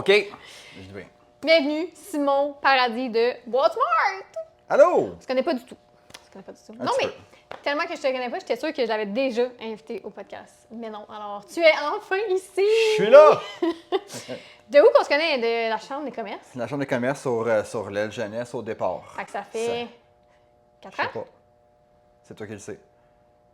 OK. Je dis bien. Bienvenue, Simon Paradis de Boîte Smart! Allô? Tu connais pas du tout. Tu connais pas du tout. Un Non, petit mais tellement que je te connais pas, j'étais sûre que je l'avais déjà invité au podcast. Mais non, alors tu es enfin ici! Je suis là! De où qu'on se connaît? De la Chambre des commerces? La chambre de commerce sur l'aile jeunesse au départ. Fait que ça fait 4 Je sais ans? pas. C'est toi qui le sais.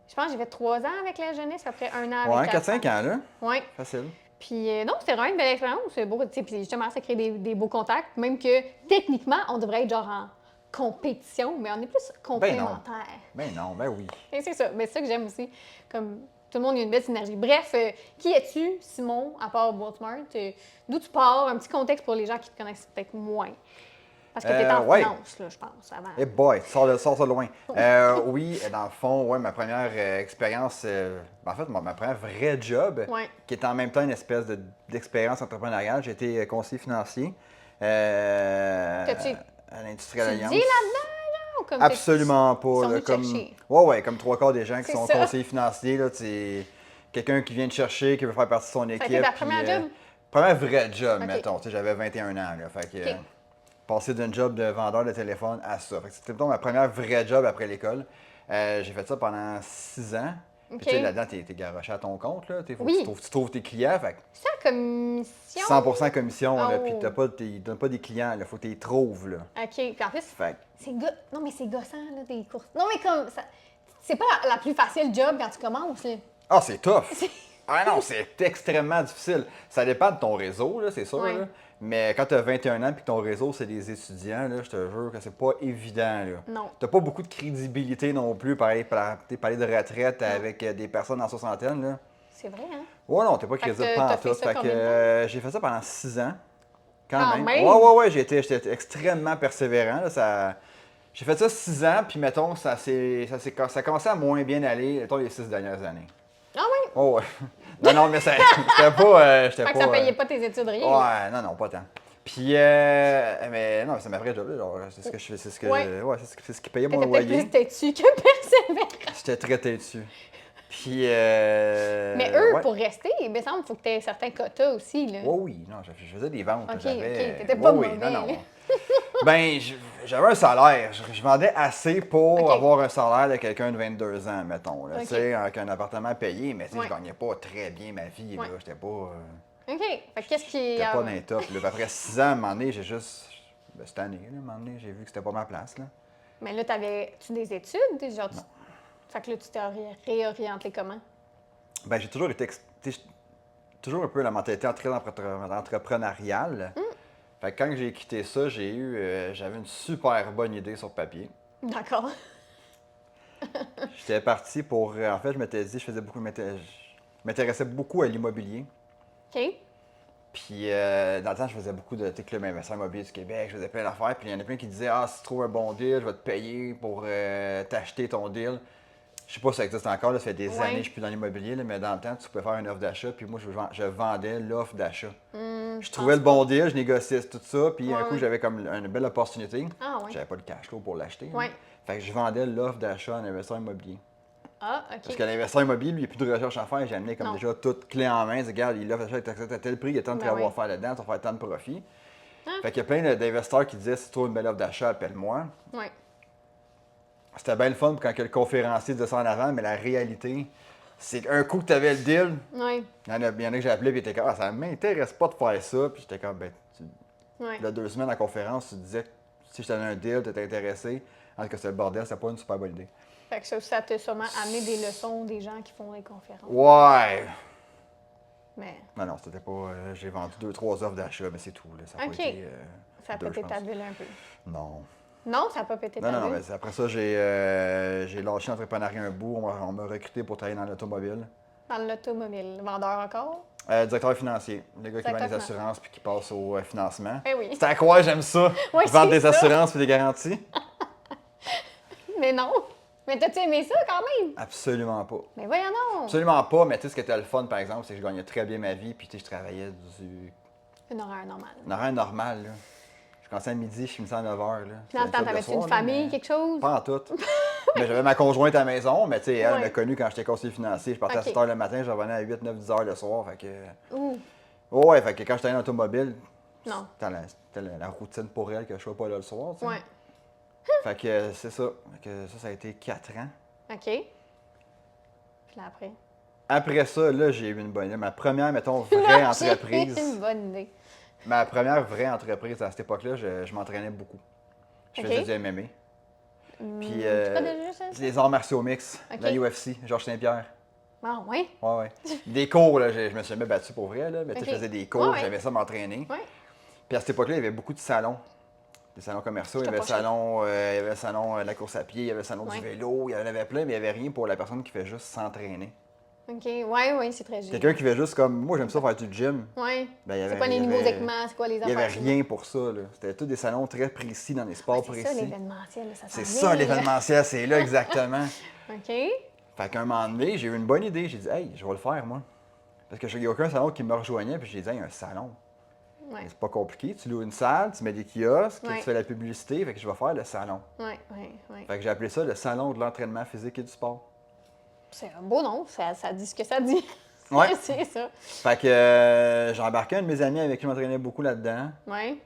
Je pense que j'ai fait 3 ans avec la jeunesse, après 1 an Ouais, avec 4-5 ans, là. Ouais. Facile. Puis non, c'était vraiment une belle expérience. C'est beau, tu sais, puis justement, ça crée des beaux contacts. Même que techniquement, on devrait être genre en compétition, mais on est plus complémentaires. Ben non, ben oui. Et c'est ça. Mais c'est ça que j'aime aussi. Comme tout le monde, il y a une belle synergie. Bref, qui es-tu, Simon, à part Boîte Smart? D'où tu pars? Un petit contexte pour les gens qui te connaissent peut-être moins. Parce que tu es en ouais. finance, là, je pense, avant. Eh boy, sors ça de loin. Oui, dans le fond, ouais, ma première expérience, en fait, ma première vraie job, Ouais. qui est en même temps une espèce d'expérience entrepreneuriale. J'ai été conseiller financier T'as-tu- à l'Industrie Tu Alliance. dis là-dedans, là? Ou comme Absolument Ils pas. sont Là, venus te comme, chercher. ouais, comme trois quarts des gens qui C'est sont ça. conseillers financiers, là, c'est quelqu'un qui vient te chercher, qui veut faire partie de son équipe. a été ta puis, première job? Première vraie job, Ok. mettons. Tu sais, j'avais 21 ans, là, fait que, Ok. passer d'un job de vendeur de téléphone à ça. Fait que c'était plutôt ma première vraie job après l'école. J'ai fait ça pendant 6 ans. Puis, Ok. tu sais, là-dedans, t'es garoché à ton compte. Là. Faut Oui. que tu trouves tes clients. Fait que C'est la commission? 100% commission. Là, Oh. puis ils donnent pas des clients. Il faut que tu les trouves. Là. OK. Puis en plus, Fait que, non, mais c'est gossant, là, des courses. Non, mais comme ça. C'est pas la plus facile job quand tu commences, là. ah, c'est tough! Ah non, c'est extrêmement difficile. Ça dépend de ton réseau, là, c'est sûr. Ouais. Là. Mais quand tu as 21 ans et que ton réseau, c'est des étudiants, là, je te jure que c'est pas évident. Là. Non. T'as pas beaucoup de crédibilité non plus pour aller de retraite avec des personnes en soixantaine. Là. C'est vrai, hein? Ouais, non, t'es pas Fait que crédible t'as pas en fait tout. ça Fait que combien de j'ai fait ça pendant 6 ans. Quand Quand même. même? Ouais, j'étais extrêmement persévérant. Là, j'ai fait ça 6 ans, puis mettons, ça a commencé à moins bien aller, mettons, les 6 dernières années. Ah oui? Oh, ouais. Non, mais j'étais pas. Fait que ça payait pas tes études, rien. Ouais, non, pas tant. Puis, mais non, c'est ma vraie job, là. Genre, c'est ce que je fais, c'est ce que. Ouais. C'est ce qui payait mon T'étais peut-être loyer. plus têtu que persévérant. J'étais très têtu. Puis, Mais eux, ouais. pour rester, il me semble qu'il faut que tu aies certains quotas aussi, là. Ouais, oui, non, je faisais des ventes. Ok, j'avais... ok, t'étais pas oui, mauvais, non. là. Ben, j'avais un salaire. Je vendais assez pour Ok. avoir un salaire de quelqu'un de 22 ans, mettons. Là, Ok. tu sais, avec un appartement payé, mais tu sais, Ouais. je gagnais pas très bien ma vie. Ouais. Là, j'étais pas. OK. Fait que qu'est-ce qui. J'étais pas dans les tops. Là. Puis après 6 ans, à un moment donné, j'ai juste. Ben, cette année, là, à un moment donné, j'ai vu que c'était pas ma place. Là. Mais là, t'avais-tu des études? Genre, Fait que là, tu t'es réorienté comment? Ben, j'ai toujours été. Toujours un peu la mentalité très entrepreneuriale. Fait que quand j'ai quitté ça, j'avais une super bonne idée sur papier. D'accord. J'étais parti pour. En fait, je m'étais dit, je m'intéressais beaucoup à l'immobilier. OK. Puis, dans le temps, je faisais beaucoup de club investisseurs immobiliers du Québec, je faisais plein d'affaires. Puis, il y en a plein qui disaient, ah, si tu trouves un bon deal, je vais te payer pour t'acheter ton deal. Je sais pas si ça existe encore, là, ça fait des années que je suis plus dans l'immobilier, là, mais dans le temps, tu pouvais faire une offre d'achat, puis moi, je vendais l'offre d'achat. Je trouvais le bon deal, je négociais tout ça, puis un coup, Ouais. j'avais comme une belle opportunité. Ah, ouais. J'avais pas le cash flow pour l'acheter. Ouais. Hein. Fait que je vendais l'offre d'achat à un investisseur immobilier. Ah, OK. Parce que l'investisseur immobilier, lui, il n'y a plus de recherche à faire. J'ai amené comme Non. déjà toute clé en main. Regarde, il offre d'achat à tel prix, il y a tant de Ben travaux à oui. faire là-dedans, tu vas faire tant de profit. Ah. Fait qu'il y a plein d'investisseurs qui disaient, si tu trouves une belle offre d'achat, appelle-moi. Ouais. C'était bien le fun quand que le conférencier disait ça en avant, mais la réalité, c'est qu'un coup que tu avais le deal, Ouais. il y en a que j'ai appelé et étaient comme, ah, ça m'intéresse pas de faire ça. Puis j'étais comme, ben, Ouais. là, 2 semaines à la conférence, tu disais que si je t'avais un deal, tu étais intéressé. En tout cas, c'est le bordel, c'était pas une super bonne idée. Fait que ça t'a sûrement amené des leçons des gens qui font des conférences. Ouais! Mais Non, c'était pas. J'ai vendu 2-3 offres d'achat, mais c'est tout. Là. Ça a OK. pas été. ça a deux, pété je ta pense. bulle un peu. Non. Non, ça n'a pas pété ta Non, bulle. mais après ça, j'ai lâché l'entrepreneuriat un bout. On m'a recruté pour travailler dans l'automobile. Dans l'automobile. Vendeur encore? Directeur financier. Le gars qui vend Directeur des assurances puis qui passe au financement. Eh oui. C'est à quoi, j'aime ça. Ouais, Vendre c'est des ça. assurances puis des garanties? Mais non. Mais t'as-tu aimé ça quand même? Absolument pas. Mais voyons non. Absolument pas, mais tu sais, ce qui était le fun, par exemple, c'est que je gagnais très bien ma vie, puis tu sais, je travaillais Une horaire normale. un horaire normal, là. Je commençais à midi, je finissais à 9 h, là. Puis dans le temps, t'avais-tu une famille, quelque chose? Pas en tout. Mais j'avais ma conjointe à la maison, mais tu sais, elle Ouais. m'a connu quand j'étais conseiller financier. Je partais à Ok. 7 h le matin, je revenais à 8, 9, 10 h le soir. Fait que. Ouh. Ouais, fait que quand j'étais en automobile, Non. C'était la routine pour elle que je sois pas là le soir, tu sais. Ouais. Fait que c'est ça. Fait que ça a été 4 ans. OK. Puis là, après. Après ça, là, j'ai eu une bonne idée. Ma première, mettons, vraie Là, j'ai entreprise. une bonne idée. Ma première vraie entreprise à cette époque-là, je m'entraînais beaucoup. Je OK. faisais du MMA. Puis C'est pas déjà ça? les arts martiaux mix, OK. la UFC, Georges Saint-Pierre. Ah, ouais. Ouais, ouais. Des cours, là, je me suis jamais battu pour vrai, là, mais tu sais, OK. je faisais des cours, Ouais. j'aimais ça m'entraîner. Ouais. Puis à cette époque-là, il y avait beaucoup de salons. Des salons commerciaux, il y avait le salon, de la course à pied, il y avait le salon Ouais. du vélo, il y en avait plein, mais il n'y avait rien pour la personne qui fait juste s'entraîner. OK. Ouais, c'est très juste. Quelqu'un qui fait juste comme moi, j'aime ça faire du gym. Ouais. Ben, il y avait- C'est quoi les il y nouveaux avait- équipements? C'est quoi les Il affaires? n'y avait rien pour ça. Là. C'était tous des salons très précis dans des sports C'est ça, précis. l'événementiel. Ça C'est s'en ça, vient, là. l'événementiel, c'est là exactement. OK. Fait qu'à un moment donné, j'ai eu une bonne idée. J'ai dit, hey, je vais le faire, moi. Parce que il n'y a aucun salon qui me rejoignait, puis j'ai dit, hey, un salon. Ouais. C'est pas compliqué. Tu loues une salle, tu mets des kiosques, Ouais. tu fais la publicité, fait que je vais faire le salon. Ouais. Fait que j'ai appelé ça le salon de l'entraînement physique et du sport. C'est un beau nom. Ça dit ce que ça dit. Ouais. C'est ça. Fait que j'ai embarqué un de mes amis avec qui je m'entraînais beaucoup là-dedans, Ouais.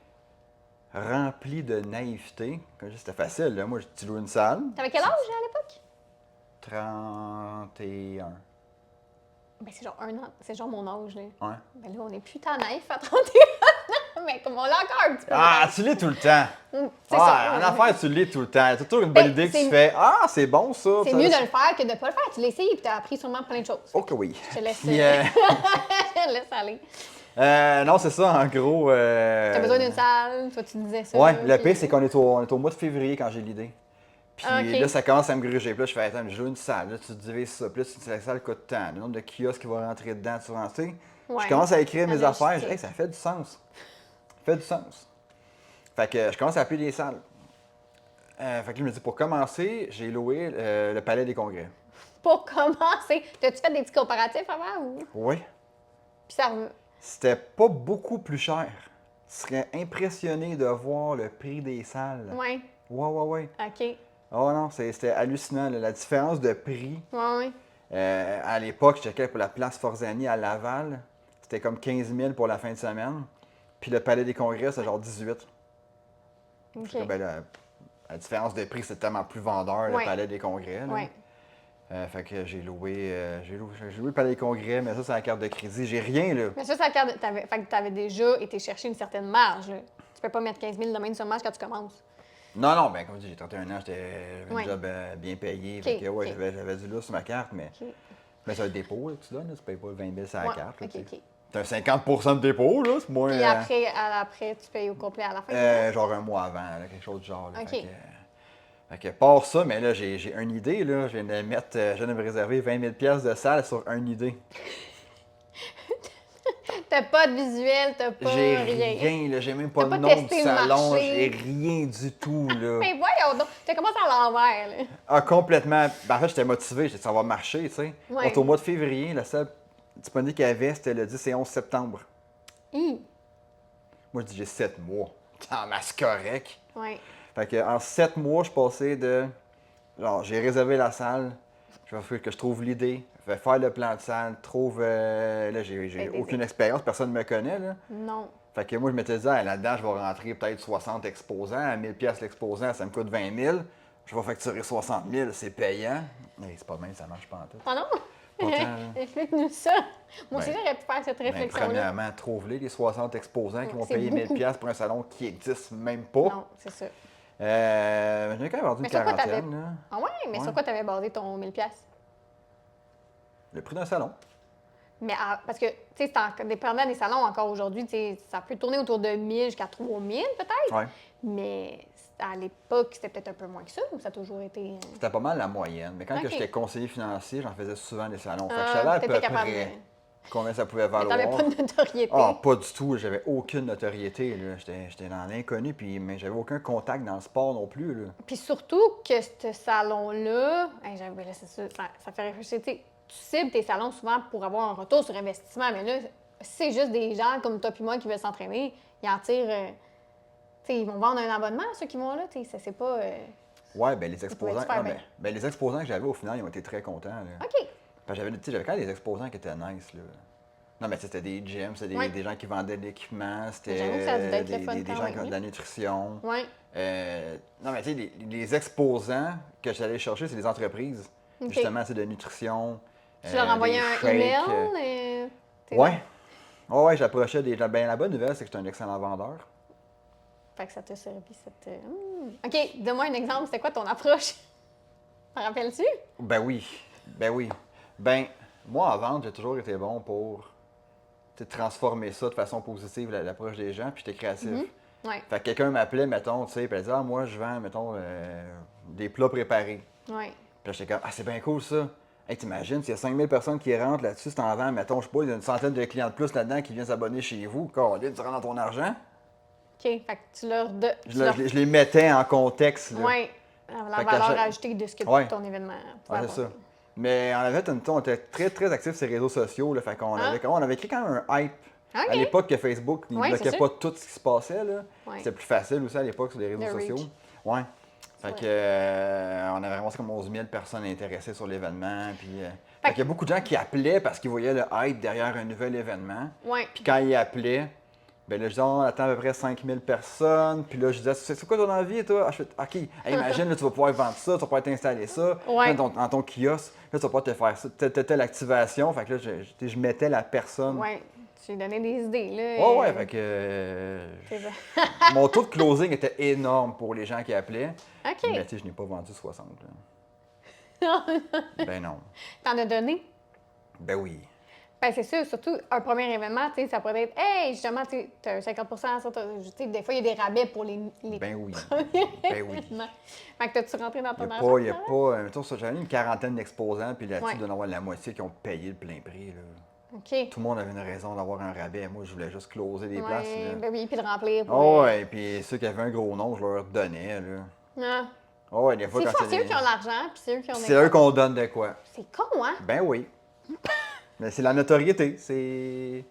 rempli de naïveté. Comme je dis, c'était facile, là. Moi, tu loues une salle. T'avais quel âge à l'époque? 31. Ben, c'est genre un an. C'est genre mon âge, là. Ouais. Ben là, on est plus tant naïf à 31 ans. Mais comme on l'a encore un petit peu. Ah, tu l'es tout le temps. C'est Ah, ça. en affaires, tu l'es tout le temps. T'as toujours une Ben, bonne idée que c'est- tu fais. Ah, c'est bon ça. C'est ça, mieux de ça. le faire que de ne pas le faire. Tu l'essayes et tu as appris sûrement plein de choses. Oh que oui. Je te laisse, Puis, je te laisse aller. non, c'est ça, en gros. T'as besoin d'une salle, toi tu disais ça. Ouais, le puis- pire, c'est qu'on est au mois de février quand j'ai l'idée. Puis Ah, ok. là, ça commence à me gruger. Puis là, je fais, attends, je veux une salle. Là, tu divises ça. Puis là, la salle coûte tant. Le nombre de kiosques qui vont rentrer dedans, tu vois, tu sais. Ouais. Je commence à écrire mes La affaires. Je dis, logistique. hey, ça fait du sens. Ça fait du sens. Fait que je commence à appeler des salles. Fait que là, je me dis, pour commencer, j'ai loué le Palais des Congrès. Pour commencer, t'as-tu fait des petits comparatifs avant ou? Oui. Puis ça. C'était pas beaucoup plus cher. Tu serais impressionné de voir le prix des salles. Ouais. Ouais. OK. Oh non, c'était hallucinant. Là. La différence de prix. Ouais. À l'époque, je checkais pour la place Forzani à Laval. C'était comme 15 000 pour la fin de semaine. Puis le Palais des Congrès, c'est genre 18. OK. Fait que, ben, la différence de prix, c'est tellement plus vendeur, Ouais. le Palais des Congrès. Là. Ouais. Fait que j'ai loué le Palais des Congrès, mais ça, c'est la carte de crédit. J'ai rien, là. Mais ça, fait que t'avais déjà été chercher une certaine marge, là. Tu peux pas mettre 15 000 de même sur marge quand tu commences. Non, ben comme je dis, j'ai 31 ans, j'avais Ouais. un job bien payé. Ok, Fait que, ouais, ok. j'avais du lousse sur ma carte, mais, OK. mais c'est un dépôt là, que tu donnes, là, tu payes pas 20 000 sur la Ouais. carte. Là, OK, tu sais. OK. T'as un 50 de dépôt, là, c'est moins. Puis après, tu payes au complet à la fin. Genre un mois avant, là, quelque chose du genre. Là, Ok. fait que part ça, mais là, j'ai une idée, là. Je viens de mettre, je viens de me réserver 20 000 de salle sur une idée. T'as pas de visuel, t'as pas J'ai rien. rien, là, j'ai même pas T'as le pas nom du testé le salon, marché. j'ai rien du tout, là. Mais voyons donc, t'as commencé à l'envers, là. Ah, complètement. Ben, en fait, j'étais motivé, j'ai dit ça va marcher, tu sais. Ouais. Donc, au mois de février, la seule disponible qu'il y avait, c'était le 10 et 11 septembre. Moi, je dis, j'ai 7 mois. Ah, mais c'est correct. Ouais. Fait que, en 7 mois, je passais de. Genre, j'ai réservé la salle, je vais faire que je trouve l'idée, je vais faire le plan de salle, trouve. Là, j'ai aucune expérience, personne ne me connaît, là. Non. Fait que moi, je m'étais dit, ah, là-dedans, je vais rentrer peut-être 60 exposants, à 1000 pièces l'exposant, ça me coûte 20 000. Je vais facturer 60 000, c'est payant. Mais c'est pas même, ça marche pas en tout. Ah non? Pourtant, là. Explique-nous ça. Moi aussi, Ben, j'aurais pu faire cette Ben, réflexion-là. premièrement, trouve-les, les 60 exposants qui vont C'est payer 1000 beaucoup. pièces pour un salon qui n'existe même pas. Non, c'est ça. J'en ai quand même vendu Mais une sur quoi quarantaine. Là. Ah ouais? Mais Ouais. sur quoi t'avais basé ton 1000$? Le prix d'un salon. Mais parce que, tu sais, dépendant des salons encore aujourd'hui, tu sais, ça peut tourner autour de 1000 jusqu'à 3000 peut-être. Ouais. Mais à l'époque, c'était peut-être un peu moins que ça, ou ça a toujours été. C'était pas mal la moyenne. Mais quand Ok. que j'étais conseiller financier, j'en faisais souvent des salons. Fait que Ah, je savais à t'étais peu capable près de- combien ça pouvait Mais valoir. t'avais pas de notoriété. Ah, pas du tout. J'avais aucune notoriété. là. J'étais dans l'inconnu, mais j'avais aucun contact dans le sport non plus. Là. Puis surtout que ce salon-là, hey, là, c'est ça fait réfléchir. Tu sais, tu cibles tes salons souvent pour avoir un retour sur investissement, mais là, si c'est juste des gens comme toi et moi qui veulent s'entraîner, ils en tirent. Tu sais, ils vont vendre un abonnement, ceux qui vont là. Tu sais, ça, c'est pas. Ouais, ben les exposants. pouvait-tu faire ah, bien? ben, les exposants que j'avais au final, ils ont été très contents. Là. OK. Parce que j'avais quand même des exposants qui étaient nice. Là. Non, mais c'était des gyms, c'était des, Ouais. des gens qui vendaient de l'équipement, c'était J'avoue que ça a dû être le fun des quand gens même, qui ont de hein. la nutrition. Ouais. Non, mais tu sais, les exposants que j'allais chercher, c'est des entreprises, OK. justement, tu sais, de nutrition, Tu leur envoyais des un shakes. email? T'es Ouais. Ouais, j'approchais des gens. Ben, la bonne nouvelle, c'est que j'étais un excellent vendeur. Fait que ça t'a servi cette. OK, donne-moi un exemple. C'était quoi ton approche? T'en rappelles-tu? Ben oui. Ben oui. Ben, moi, en vente, j'ai toujours été bon pour tu sais, transformer ça de façon positive, l'approche des gens, puis j'étais créatif. Ouais. Fait que quelqu'un m'appelait, mettons, tu sais, puis elle disait, ah, moi, je vends, mettons, des plats préparés. Ouais. Puis là, j'étais comme, ah, c'est bien cool ça. Hey, t'imagines, s'il y a 5000 personnes qui rentrent là-dessus, c'est en vend, mettons, je sais pas, il y a une centaine de clients de plus là-dedans qui viennent s'abonner chez vous. Colin, tu rentres dans ton argent. OK. Fait que tu leur. Je les mettais en contexte, là. Ouais. La Fait qu'à valeur chaque- ajoutée de ce que Ouais. ton événement pouvait Ouais, c'est ça. apporter. Mais on avait, on était très, très actifs sur les réseaux sociaux, là. Fait qu'on avait, on avait créé quand même un hype. OK. À l'époque que Facebook, il Ouais, bloquait c'est pas sûr. tout ce qui se passait, là. Ouais. C'était plus facile aussi à l'époque sur les réseaux Le sociaux. reach. Ouais. Fait Ouais. que, on avait vraiment comme 11 000 personnes intéressées sur l'événement. Puis, Fait fait qu'il y a beaucoup de gens qui appelaient parce qu'ils voyaient le hype derrière un nouvel événement. Ouais. Puis quand ils appelaient, ben là, je disais, on attend à peu près 5000 personnes. Puis là, je disais, c'est quoi ton envie, toi? Ah, je fais, OK, hey, imagine, là, tu vas pouvoir vendre ça, tu vas pouvoir t'installer ça Ouais. là, dans ton kiosque. Là, tu vas pouvoir te faire ça, telle activation. Fait que là, je mettais la personne. Ouais. Tu lui donnais des idées, là. Ouais, ouais, fait que C'est ça. mon taux de closing était énorme pour les gens qui appelaient. OK. Mais tu sais, je n'ai pas vendu 60. Ben non. T'en as donné? Ben oui. Ben, c'est sûr, surtout un premier événement, tu sais, ça pourrait être, hey, justement, tu as un 50 ça, tu sais, des fois, il y a des rabais pour les Ben oui. premiers Ben oui. événements. Fait que t'as-tu rentré dans Il ton n'y a argent? pas, il y a finalement? pas, mettons, ça, j'avais une quarantaine d'exposants, puis là-dessus, Ouais. il doit y en avoir la moitié qui ont payé le plein prix. Là. OK. Tout le monde avait une raison d'avoir un rabais. Moi, je voulais juste closer des places. Ouais, Là. ben oui, puis de remplir pour... Oh, ouais, puis ceux qui avaient un gros nom, je leur donnais. Là. Ah. Oh, ouais, des fois, C'est quand fou, c'est eux qui ont l'argent, puis c'est eux qui ont c'est eux qu'on donne de quoi. C'est con, hein? Ben oui. Mais c'est la notoriété. C'est.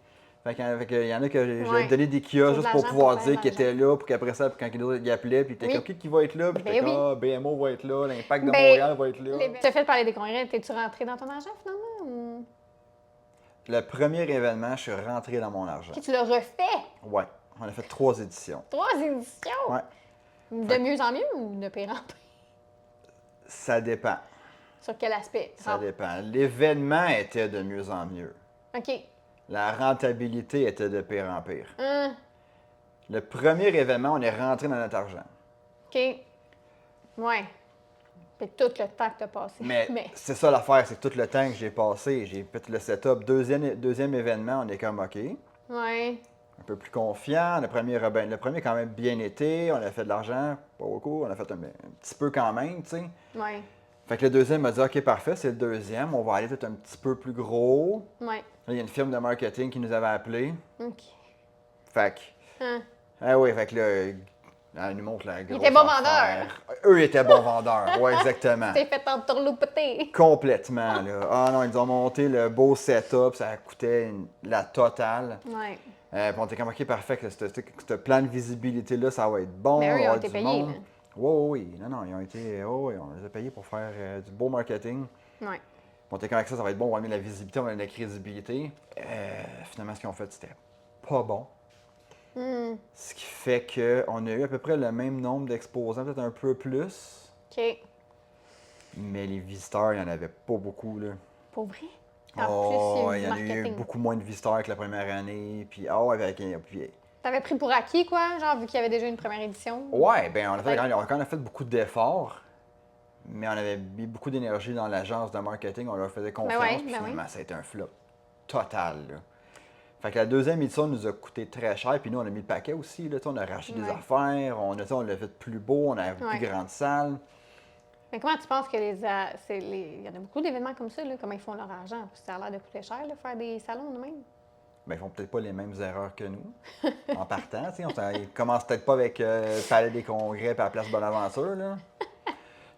Fait que, il y en a que j'ai Ouais. donné des Faut kiosques de juste pour l'argent pouvoir pour faire dire de qu'ils étaient là, pour qu'après ça, quand ils appelaient, puis t'es Oui. comme qui va être là, puis Ben j'étais oui. comme ah, BMO va être là, l'Impact de Ben, Montréal va être là. Tu as fait parler des congrès, t'es-tu rentré dans ton argent, finalement? Ou... Le premier événement, je suis rentré dans mon argent. OK, tu l'as refait? Ouais. On a fait 3 éditions. 3 éditions? Ouais. De mieux en mieux ou de pire en pire? Ça dépend. Sur quel aspect? Ça dépend. L'événement était de mieux en mieux. OK. La rentabilité était de pire en pire. Hein? Le premier événement, on est rentré dans notre argent. OK. Ouais. Fait tout le temps que t'as passé. Mais c'est ça l'affaire, c'est que tout le temps que j'ai passé, j'ai fait le setup. Deuxième événement, on est comme OK. Ouais. Un peu plus confiant. Le premier a quand même bien été. On a fait de l'argent, pas beaucoup. On a fait un petit peu quand même, tu sais. Ouais. Fait que le deuxième m'a dit OK, parfait, c'est le deuxième. On va aller peut-être un petit peu plus gros. Ouais. Là, il y a une firme de marketing qui nous avait appelés. OK. Fait que. Hein? Ah oui, fait que là, elle nous montre la grosse était bon affaire. Eux étaient bons vendeurs. Ouais, exactement. T'es fait entourlouper. Complètement, là. Ah non, ils nous ont monté le beau setup, ça coûtait la totale. Ouais. Puis on était comme, OK, parfait, que ce plan de visibilité-là, ça va être bon. Mais eux, il va ils y ont avoir été du payés, monde. là. Oui, oui. Non, ils ont été. Oui, on les a payés pour faire du beau marketing. Ouais. Puis on était comme, avec ça va être bon, on va amener de la visibilité, on va amener de la crédibilité. Finalement, ce qu'ils ont fait, c'était pas bon. Ce qui fait qu'on a eu à peu près le même nombre d'exposants, peut-être un peu plus. OK. Mais les visiteurs, il n'y en avait pas beaucoup, là. Pour vrai? Oh, plus, il y en a eu marketing. beaucoup moins de visiteurs que la première année. Puis, puis, T'avais pris pour acquis, quoi? Genre, vu qu'il y avait déjà une première édition? ouais, ben on a Ouais. quand même fait beaucoup d'efforts. Mais on avait mis beaucoup d'énergie dans l'agence de marketing, on leur faisait confiance. ouais, Puis ben finalement, ça a été un flop total, là. Fait que la deuxième édition nous a coûté très cher, puis nous, on a mis le paquet aussi. Là, on a racheté des Ouais. affaires, on l'a fait plus beau, on a une Ouais. plus grande salle. Mais comment tu penses que il y en a beaucoup d'événements comme ça, là, comment ils font leur argent? Parce que ça a l'air de coûter cher, là, faire des salons de même. Ben, ils font peut-être pas les mêmes erreurs que nous en partant. Ils commencent peut-être pas avec le Palais des Congrès et la Place Bonaventure. Là.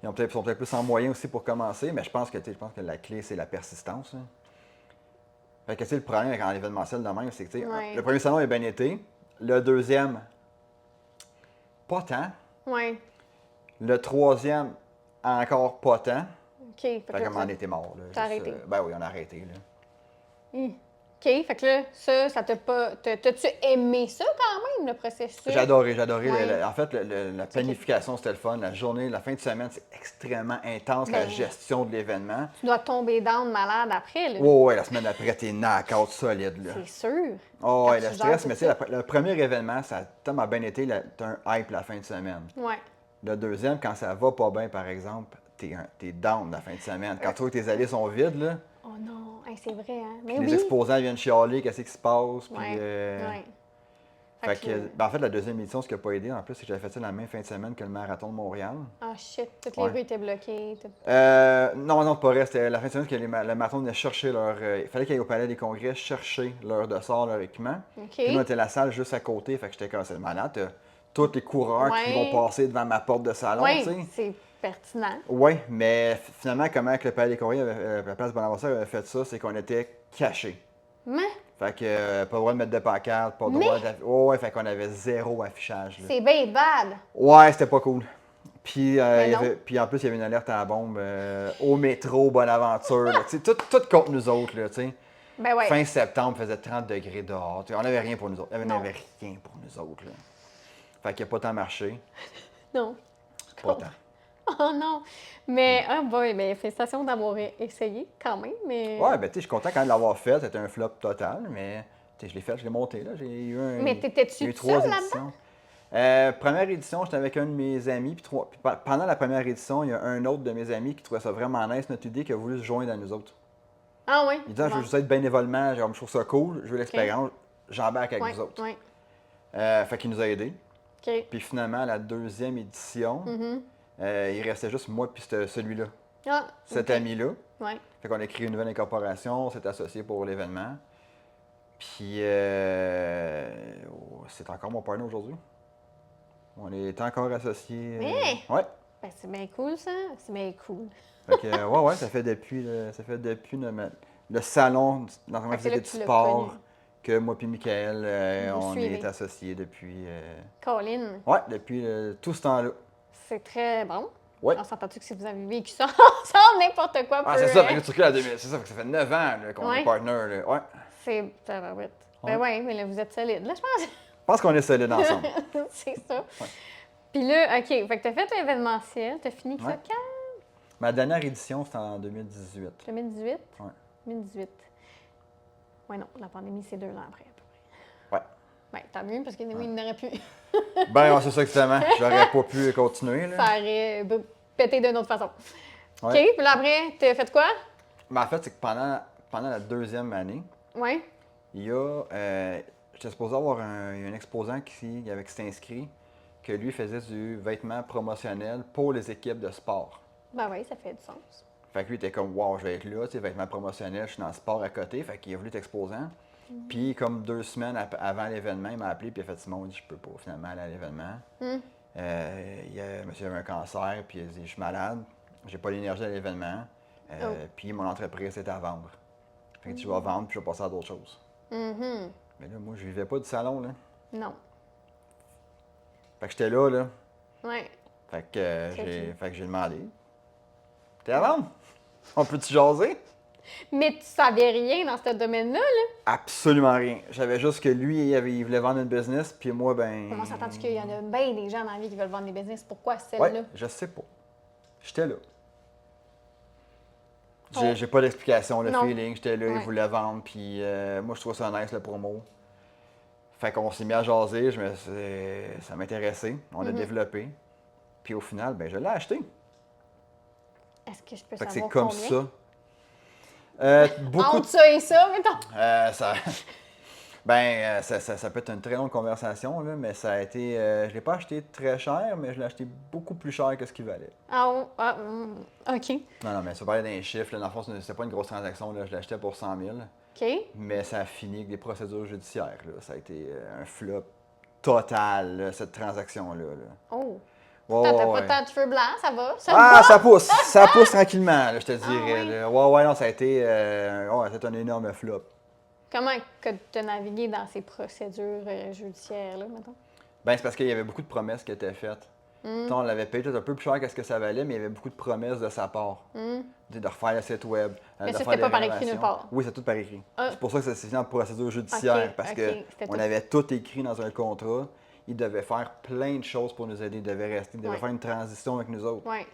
Ils sont peut-être plus en moyen aussi pour commencer, mais je pense que la clé, c'est la persistance. Là. Fait que le problème avec un événementiel de même, c'est que Ouais. le premier salon a bien été. Le deuxième, pas tant. Ouais. Le troisième, encore pas tant. OK. Fait Fait que que on était mort. Là, t'as arrêté. Ben oui, on a arrêté. Là. OK, fait que là, ça t'a pas... T'as-tu aimé ça quand même, le processus? J'ai adoré. Ouais. En fait, la planification, c'était le fun. La journée, la fin de semaine, c'est extrêmement intense, la Ben, gestion de l'événement. tu dois tomber down malade après, là. Ouais, la semaine d'après, t'es knock-out solide, là. C'est sûr. Oh, Quand ouais, tu le gères stress, tout mais tu sais, ça. le premier événement, ça a tellement bien été, t'as un hype la fin de semaine. Ouais. Le deuxième, quand ça va pas bien, par exemple, t'es down la fin de semaine. Quand tu vois que tes allées sont vides, là, Oh non, hey, c'est vrai, hein? puis Mais les oui. exposants viennent chialer, qu'est-ce qui se passe, puis... Ouais, ouais. Fait que, ben, en fait, la deuxième édition, ce qui n'a pas aidé, en plus, c'est que j'avais fait ça la même fin de semaine que le marathon de Montréal. Ah shit, toutes les Ouais. rues étaient bloquées. Non, pas vrai. C'était la fin de semaine que le marathon venait chercher leur. Il fallait qu'ils aillent au Palais des Congrès chercher leur dossard, leur équipement. OK. Puis nous, on était à la salle juste à côté. Fait que j'étais comme, c'est malade. T'as tous les coureurs qui vont Ouais. passer devant ma porte de salon, tu Ouais, sais. c'est pertinent. Oui, mais finalement, comment que le Palais des Congrès, la place Bonaventure avait fait ça, c'est qu'on était cachés. Mais Fait que pas le droit de mettre de pancarte, pas le Mais- droit de. Oh, ouais, fait qu'on avait zéro affichage. Là. c'est bien bad. Ouais, c'était pas cool. Puis, Mais non. puis en plus, il y avait une alerte à la bombe au métro Bonaventure. Là. Tu sais, tout contre nous autres. Là, tu sais. Ben ouais. Fin septembre, il faisait 30 degrés dehors. Tu sais, on n'avait rien pour nous autres. On Non. n'avait rien pour nous autres. Là. Fait qu'il n'y a pas tant marché. Non. Pas tant. Oh non. Mais, ah boy, ben, félicitations d'avoir essayé quand même. Mais, Ouais, ben tu sais, je suis content quand même de l'avoir fait. C'était un flop total, mais tu sais, je l'ai fait, je l'ai monté. Là. J'ai eu un. Mais t'étais-tu j'ai eu tout 3 seul éditions. Première édition, j'étais avec un de mes amis. Puis pendant la première édition, il y a un autre de mes amis qui trouvait ça vraiment nice, notre idée, qui a voulu se joindre à nous autres. Ah oui. Il dit, ah, je veux juste être bénévolement, genre, je trouve ça cool, je veux l'expérience, j'embarque avec Ouais, vous autres. ouais. Fait qu'il nous a aidés. OK. Puis finalement, la deuxième édition, il restait juste moi puis celui-là, Ah, cet OK. ami-là. Ouais. Fait qu'on a créé une nouvelle incorporation, on s'est associé pour l'événement. Puis c'est encore mon partner aujourd'hui. On est encore associés. Mais! Ouais. Ben, c'est bien cool, ça. C'est bien cool. Fait que, ouais, ça fait depuis, le salon d'entraînement Fait que c'est physique là et que du tu l'as sport connu. que moi puis Michael, Vous on suivez. est associés depuis. Colin, Ouais, depuis tout ce temps-là. c'est très bon. Ouais. On s'entend-tu que si vous avez vécu ça ensemble, n'importe quoi Ah, peut... c'est ça, fait que tu recules à 2000. C'est ça, fait que ça fait 9 ans là, qu'on Ouais. est partner. Là. Ouais. C'est... tabarouette. Ouais. Ben ouais, mais là, vous êtes solide. Là, je pense... Je pense qu'on est solides ensemble. c'est ça. Puis là, OK, fait que t'as fait l'événementiel, t'as fini ça Ouais. quand? Ma dernière édition, c'était en 2018. 2018? Ouais. 2018. Ouais, non, la pandémie, c'est 2 ans après, à peu près. Ouais. Ben, tant mieux, parce que oui, il n'aurait pu. Ben, ouais, c'est ça exactement. J'aurais pas pu continuer. Là. Ça aurait pété d'une autre façon. Ouais. OK, puis là, après, t'as fait quoi? Mais en fait, c'est que pendant la deuxième année, Ouais. il y a. J'étais supposé avoir un exposant qui s'était inscrit, que lui faisait du vêtement promotionnel pour les équipes de sport. Ben oui, ça fait du sens. Fait que lui, il était comme, wow, je vais être là, tu sais, vêtements promotionnels, je suis dans le sport à côté. Fait qu'il a voulu être exposant. Puis, comme 2 semaines avant l'événement, il m'a appelé, puis il a fait Simon, il dit, je peux pas finalement aller à l'événement. Monsieur avait un cancer, puis il a dit, je suis malade, j'ai pas l'énergie à l'événement. Puis, mon entreprise est à vendre. Fait que je vais vendre, puis je vais passer à d'autres choses. Mhm. Mais là, moi, je vivais pas du salon, là. Non. Fait que j'étais là, là. Ouais. Fait que Ok. j'ai demandé. T'es à vendre? On peut-tu jaser? Mais tu savais rien dans ce domaine-là, là? Absolument rien. J'avais juste que lui, il voulait vendre une business, puis moi, ben. Comment s'entend-tu qu'il y en a bien des gens dans la vie qui veulent vendre des business? Pourquoi celle-là? Ouais, je sais pas. J'étais là. Oh. J'ai pas d'explication, le Non. feeling. J'étais là, il Ouais. voulait vendre, puis moi, je trouvais ça nice, le promo. Fait qu'on s'est mis à jaser, ça m'intéressait. On a développé. Puis au final, ben, je l'ai acheté. Est-ce que je peux Fait que savoir c'est comme combien? ça. Beaucoup Entre ça et ça, mettons. ça, ça peut être une très longue conversation, là, mais ça a été. Je l'ai pas acheté très cher, mais je l'ai acheté beaucoup plus cher que ce qu'il valait. OK. Non, mais ça parlait d'un chiffre. Là, dans le fond, c'était pas une grosse transaction. Là, je l'achetais pour 100 000. OK. Mais ça a fini avec des procédures judiciaires. Là. Ça a été un flop total, là, cette transaction-là. Là. Oh. Ouais, T'as ouais, pas ouais. tant de cheveux blancs, ça va? Ça Ah, va? ça pousse! Ça pousse tranquillement, là, je te dirais. ouais? Là. Ouais, non, ça a été c'était un énorme flop. Comment que tu as navigué dans ces procédures judiciaires-là, mettons? Ben, c'est parce qu'il y avait beaucoup de promesses qui étaient faites. On l'avait payé peut-être un peu plus cher que ce que ça valait, mais il y avait beaucoup de promesses de sa part. De refaire le site web, Mais de ça, faire c'était des pas par écrit rénovations. nulle part. Oui, c'est tout par écrit. Ah. C'est pour ça que ça s'est fini en procédure judiciaire, Ok, parce ok, que c'était on tout. avait tout écrit dans un contrat. Il devait faire plein de choses pour nous aider. Il devait rester, il devait Ouais. faire une transition avec nous autres. Ouais.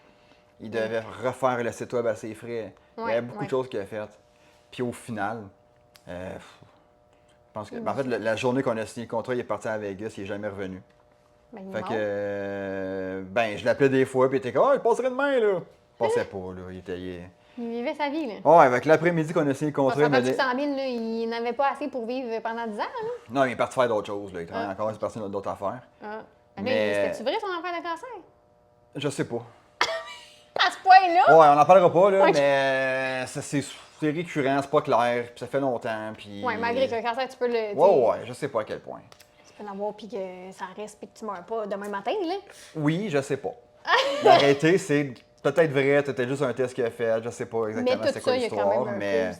Il devait refaire le site web à ses frais. Il y Ouais, avait beaucoup ouais. de choses qu'il a faites. Puis au final, je pense que. Mm. Ben, en fait, la journée qu'on a signé le contrat, il est parti à Vegas, il n'est jamais revenu. Ben, il est Fait mort. que. Ben, je l'appelais des fois, puis il était comme, ah, il passerait demain, là. Il passait pas, là. Il était. Il vivait sa vie, là. Ouais, avec l'après-midi qu'on a signé le On contrat, il m'a s'entend que dit. 100 000, là, il n'avait pas assez pour vivre pendant 10 ans, là. Non, il est parti faire d'autres choses, là. Il travaille Ah. encore, il est parti dans d'autres affaires. Ah. Mais- C'était-tu vrai son affaire de cancer? Je sais pas. À ce point-là? Ouais, on en parlera pas, là, Ok. mais c'est récurrent, c'est pas clair, puis ça fait longtemps, puis. Ouais, malgré que le cancer, tu peux le. Ouais, je sais pas à quel point. Tu peux l'avoir puis que ça reste puis que tu meurs pas demain matin, là. Oui, je sais pas. La réalité, c'est peut-être vrai, peut-être juste un test qu'il a fait, je sais pas Mais exactement tout c'est quoi ça, il y a quand l'histoire, même un mais.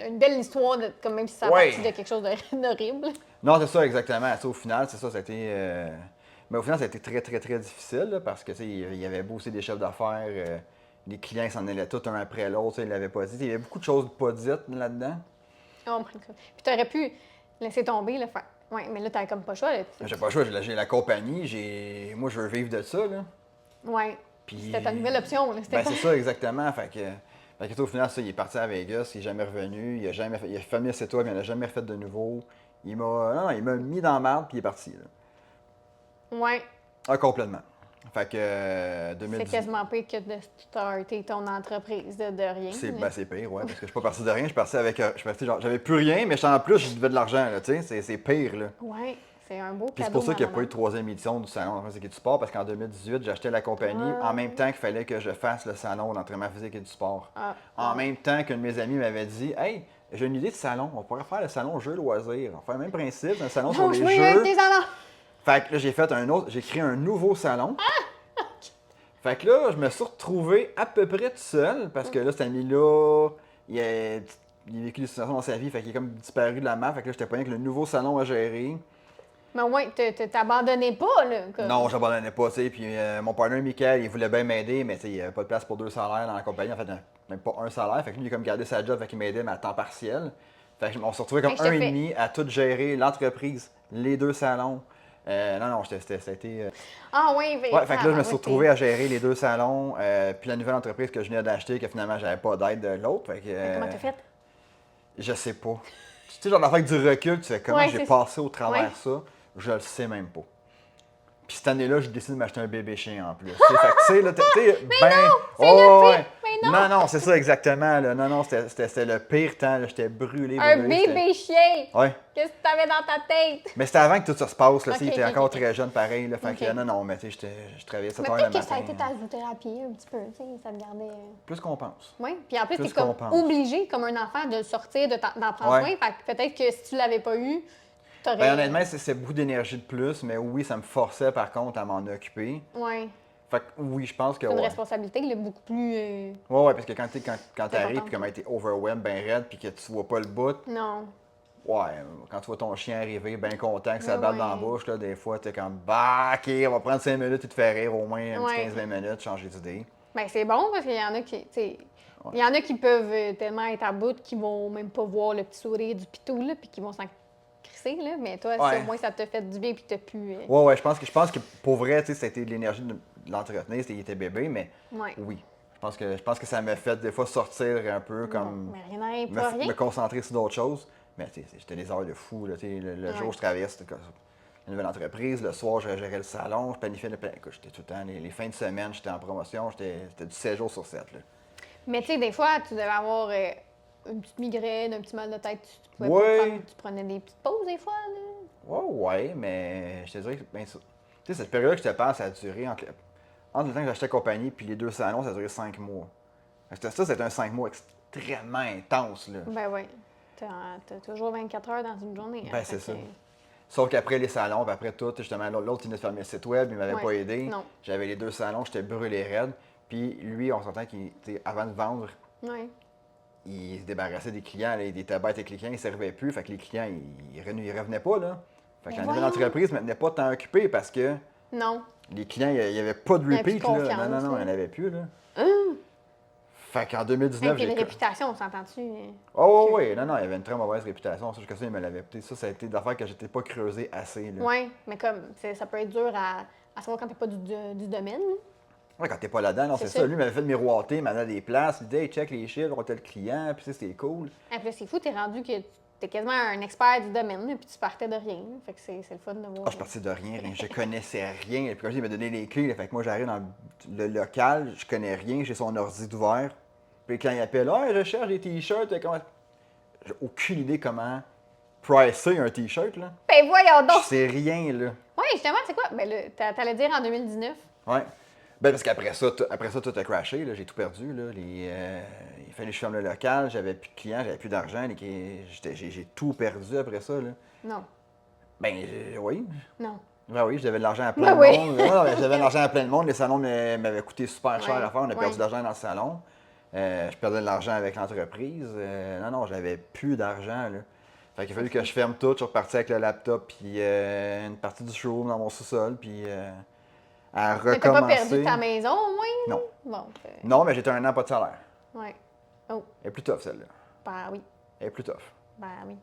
une belle histoire, comme même si ça Ouais. partit de quelque chose d'horrible. Non, c'est ça, exactement. Tu sais, au final, c'est ça, ça a été. Mais au final, ça a été très, très, très difficile, là, parce que, tu sais, il y avait beau aussi des chefs d'affaires, les clients s'en allaient tous un après l'autre, tu sais, ils l'avaient pas dit. Il y avait beaucoup de choses pas dites là-dedans. Oh my God. Puis t'aurais pu laisser tomber, là, faire. Ouais, mais là, t'avais comme pas le choix, là. J'ai pas le choix, j'ai la compagnie, moi, je veux vivre de ça, là. Ouais. Puis- C'était ta nouvelle option, là. C'était Ben, pas- c'est ça, exactement. Fait que, au final, ça, il est parti à Vegas, il est jamais revenu, il a fermé le site web, il n'en a jamais refait de nouveau. Non, il m'a mis dans la merde, puis il est parti, là. Ouais. Ah, complètement. Fait que, C'est 2010. quasiment pire que de starter ton entreprise de rien. là. C'est pire, ouais, parce que je suis pas parti de rien, je suis parti avec. Je suis parti, genre, j'avais plus rien, mais en plus, je devais de l'argent, là, tu sais, c'est pire, là. Ouais, c'est un beau Puis c'est cadeau. pour ça qu'il n'y a pas eu de maman. troisième édition du salon d'entraînement physique et du sport, parce qu'en 2018, j'ai acheté la compagnie Ah. en même temps qu'il fallait que je fasse le salon d'entraînement physique et du sport. Ah. En même temps qu'un de mes amis m'avait dit, hey, j'ai une idée de salon, on pourrait faire le salon jeux loisirs. On va faire le même principe, un salon sur Non, les je veux jeux. tes salons! Fait que là, j'ai créé un nouveau salon. Fait que là, je me suis retrouvé à peu près tout seul, parce que là, cet ami-là, il a vécu des situations dans sa vie, fait qu'il est comme disparu de la map. Fait que là, j'étais pas avec le nouveau salon à gérer. Mais ouais, t'abandonnais pas, là. Comme... Non, j'abandonnais pas, tu sais. Puis mon partenaire, Michael, il voulait bien m'aider, mais tu sais, il n'y avait pas de place pour 2 salaires dans la compagnie. En fait, même pas un salaire. Fait que lui, il a comme gardé sa job, fait qu'il m'aidait, mais à temps partiel. Fait que on se retrouvait comme Hey, je te un et fais- demi à tout gérer, l'entreprise, les 2 salons. Non, ça a été. Ah oui, Ouais, fait que là, je me suis retrouvé à gérer les 2 salons, puis la nouvelle entreprise que je venais d'acheter, que finalement, j'avais pas d'aide de l'autre. Fait que. Comment t'as fait? Je sais pas. Tu sais, genre, avec du recul, tu sais, comment Ouais, j'ai c'est passé au travers Ouais. ça, je le sais même pas. Puis cette année-là, j'ai décidé de m'acheter un bébé chien en plus. Tu sais, fait que, tu sais, là, ben. c'est le pire! Mais non! Non, c'est ça exactement. Là. Non, c'était le pire temps. là. J'étais brûlé. Un brûlé, j'étais- bébé chien! Ouais. Qu'est-ce que t'avais dans ta tête? Mais c'était avant que tout ça se passe. Là, tu sais, Ok, il était ok, encore ok. très jeune, pareil. Là, fait que, Ok. non, mais tu sais, je travaillais 7 Mais heures le peut-être matin. que ça a été ta zoothérapie un petit peu, tu sais, ça te gardait. Plus qu'on pense. Oui, puis en plus, Plus t'es comme qu'on pense. obligé, comme un enfant, de sortir, d'en prendre Ouais. soin. Fait que peut-être que si tu l'avais pas eu, t'aurais. Ben, honnêtement, c'est beaucoup d'énergie de plus, mais oui, ça me forçait par contre à m'en occuper. Ouais. Fait que oui, je pense que. C'est une Ouais. responsabilité, là, beaucoup plus. Ouais, parce que quand t'arrives important. puis comment t'es overwhelmed, ben raide, puis que tu vois pas le bout, Non. ouais, quand tu vois ton chien arriver, bien content que ça Mais balle ouais. dans la bouche, là, des fois, t'es comme, bah, ok, on va prendre 5 minutes et te faire rire au moins un petit Ouais. 15-20 minutes, changer d'idée. Ben, c'est bon parce qu'il y en a qui. Tu sais, il y en a qui peuvent tellement être à bout qu'ils vont même pas voir le petit sourire du pitou, là, puis qu'ils vont s'en crisser, là. Mais toi, Ouais. si au moins ça t'a fait du bien, puis t'as pu. Ouais, je pense que pour vrai, tu sais, c'était de l'énergie de l'entretenir, il était bébé, mais Ouais. oui. Je pense que ça m'a fait des fois sortir un peu comme. Non, mais rien n'arrive, pas rien. me concentrer sur d'autres choses. Mais tu sais, j'étais des heures de fou. Là, tu sais, le Ouais. jour, je travaillais, c'était comme une nouvelle entreprise. Le soir, je gérais le salon, je planifiais le plan. Écoute, j'étais tout le temps, les fins de semaine, j'étais en promotion, c'était du 7 jours sur 7. Là. Mais tu sais, des fois, tu devais avoir une petite migraine, un petit mal de tête, tu pouvais Ouais. pas prendre, tu prenais des petites pauses des fois, là. Ouais, mais je te dirais que, ben, ça. Tu sais, cette période que je te parle, ça a duré entre le temps que j'achetais compagnie puis les 2 salons, ça a duré 5 mois. C'était un 5 mois extrêmement intense. Là. Ben oui. T'as toujours 24 heures dans une journée. hein, Ben, fait c'est ça. que- Sauf qu'après les salons, puis après tout, justement, l'autre, il venait de fermer le site web, il m'avait Ouais, pas aidé. non. J'avais les 2 salons, j'étais brûlé raide. Puis lui, on s'entend qu'il, tu sais, avant de vendre, Ouais. il se débarrassait des clients, là, il était bête avec les clients, il ne servait plus. Fait que les clients, ils revenaient pas, là. Fait que Mais la nouvelle voyons. entreprise ne me tenait pas tant occupé parce que Non. Les clients, il n'y avait pas de Il y avait plus repeat, de là. confiance, Non, il là. n'y en avait plus, là. Hum! Fait qu'en Hey, 2019, puis j'ai... une réputation, on s'entend-tu? Oh, oui, non, il y avait une très mauvaise réputation. Ça, jusqu'à ça, il me l'avait pété. Ça a été des affaires que j'étais pas creusé assez, là. Oui, mais comme, ça peut être dur à savoir quand t'es pas du domaine. Là. Ouais, quand t'es pas là-dedans, non, C'est c'est ça. ça. Lui, il m'avait fait miroiter, il m'en a des places. Il disait, hey, check les chiffres, on tel client, puis ça, c'était cool. Et puis là, c'est fou, t'es rendu que t'es quasiment un expert du domaine, là, puis tu partais de rien. Là. Fait que c'est le fun de voir. Ah, je suis parti de rien, je connaissais rien. Et puis quand il m'a donné les clés, là, fait que moi, j'arrive dans le local, je connais rien, j'ai son ordi ouvert. Puis quand il appelle, ah, je cherche des t-shirts, comment. J'ai aucune idée comment pricer un t-shirt, là. Ben voyons Je donc! sais rien, là. Oui, justement, c'est quoi? Ben là, t'allais dire en 2019. Ouais. Ben parce qu'après ça, tout a crashé, là. J'ai tout perdu, là. Il fallait que je ferme le local, j'avais plus de clients, j'avais plus d'argent. J'ai tout perdu après ça, là. Non. Ben, oui. Non. Ben oui, j'avais de l'argent à plein Ben de oui. monde. Non, mais j'avais de l'argent à plein de monde. Les salons m'avaient coûté super cher Ouais, à faire. On a perdu ouais. de l'argent dans le salon. Je perdais de l'argent avec l'entreprise. Non, j'avais plus d'argent, là. Fait qu'il a fallu que je ferme tout. Je suis reparti avec le laptop, puis une partie du showroom dans mon sous-sol, puis à Mais t'as pas recommencer. perdu ta maison, au moins? Non. Bon, Non, mais j'étais un an pas de salaire. ouais. Oh, Elle est plus tough, celle-là. ben oui. Elle est plus tough. Ben oui.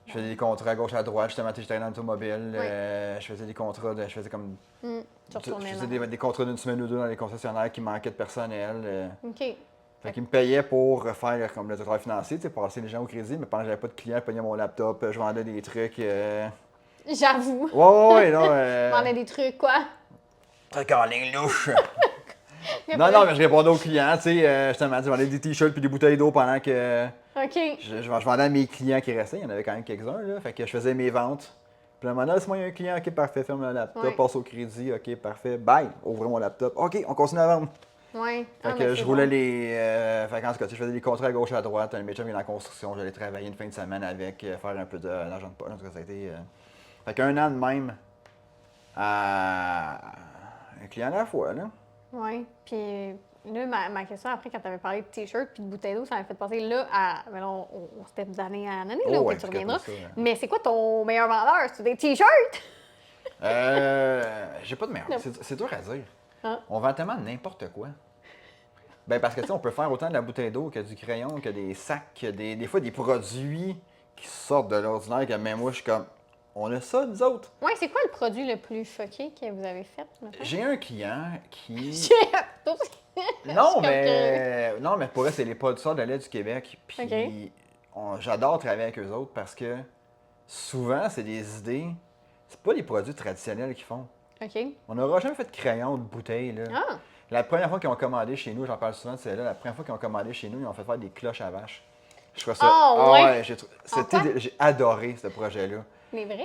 Je faisais des contrats à gauche à droite. Justement, j'étais dans l'automobile. Ouais. Je faisais des contrats, je faisais comme. Tu Je retournais faisais là. des contrats d'une semaine ou deux dans les concessionnaires qui manquaient de personnel. OK. Fait qu'ils me payaient pour faire comme le travail financier, tu sais, passer les gens au crédit, mais pendant que j'avais pas de clients, je prenais mon laptop, je vendais des trucs. J'avoue. Ouais, non. Vendais des trucs, quoi? Trucs en ligne louche. Non, mais je répondais aux clients, tu sais, justement, je vendais des t-shirts puis des bouteilles d'eau pendant que OK. je vendais à mes clients qui restaient, il y en avait quand même quelques-uns, là. Fait que je faisais mes ventes. Puis à un moment donné, c'est moi, il y a un client, ok, parfait, ferme le laptop, Ouais. passe au crédit, ok, parfait, bye, ouvre mon laptop, ok, on continue à vendre. Ouais. Fait que je roulais fait qu'en tout cas, tu sais, je faisais des contrats à gauche à droite. Un métier vient en construction, j'allais travailler une fin de semaine avec, faire un peu d'argent de poche. En tout cas, ça a été. Fait qu'un an de même à un client à la fois, là. Ouais. Puis là, ma question après, quand tu avais parlé de t-shirt puis de bouteille d'eau, ça m'a fait passer là à. Mais là, on step d'année en année, là, Oh, où ouais, tu c'est reviendras. comme ça, hein. Mais c'est quoi ton meilleur vendeur? C'est des t-shirts? J'ai pas de merde. Non. C'est dur à dire. Hein? On vend tellement n'importe quoi. Ben parce que tu sais, on peut faire autant de la bouteille d'eau que du crayon, que des sacs, que des fois des produits qui sortent de l'ordinaire, que même moi, je suis comme. On a ça, nous autres. Ouais, c'est quoi le produit le plus fucké que vous avez fait? mettons? J'ai un client qui. Non, Non, mais pour eux, c'est les producteurs de lait du Québec. Puis j'adore travailler avec eux autres parce que souvent, c'est des idées. C'est pas les produits traditionnels qu'ils font. OK. On n'aura jamais fait de crayon ou de bouteille, là. Ah! La première fois qu'ils ont commandé chez nous, j'en parle souvent de celle-là, la première fois qu'ils ont commandé chez nous, ils ont fait faire des cloches à vache. Je trouve ça. Ah, ouais? J'ai adoré ce projet-là. Les vrais, là?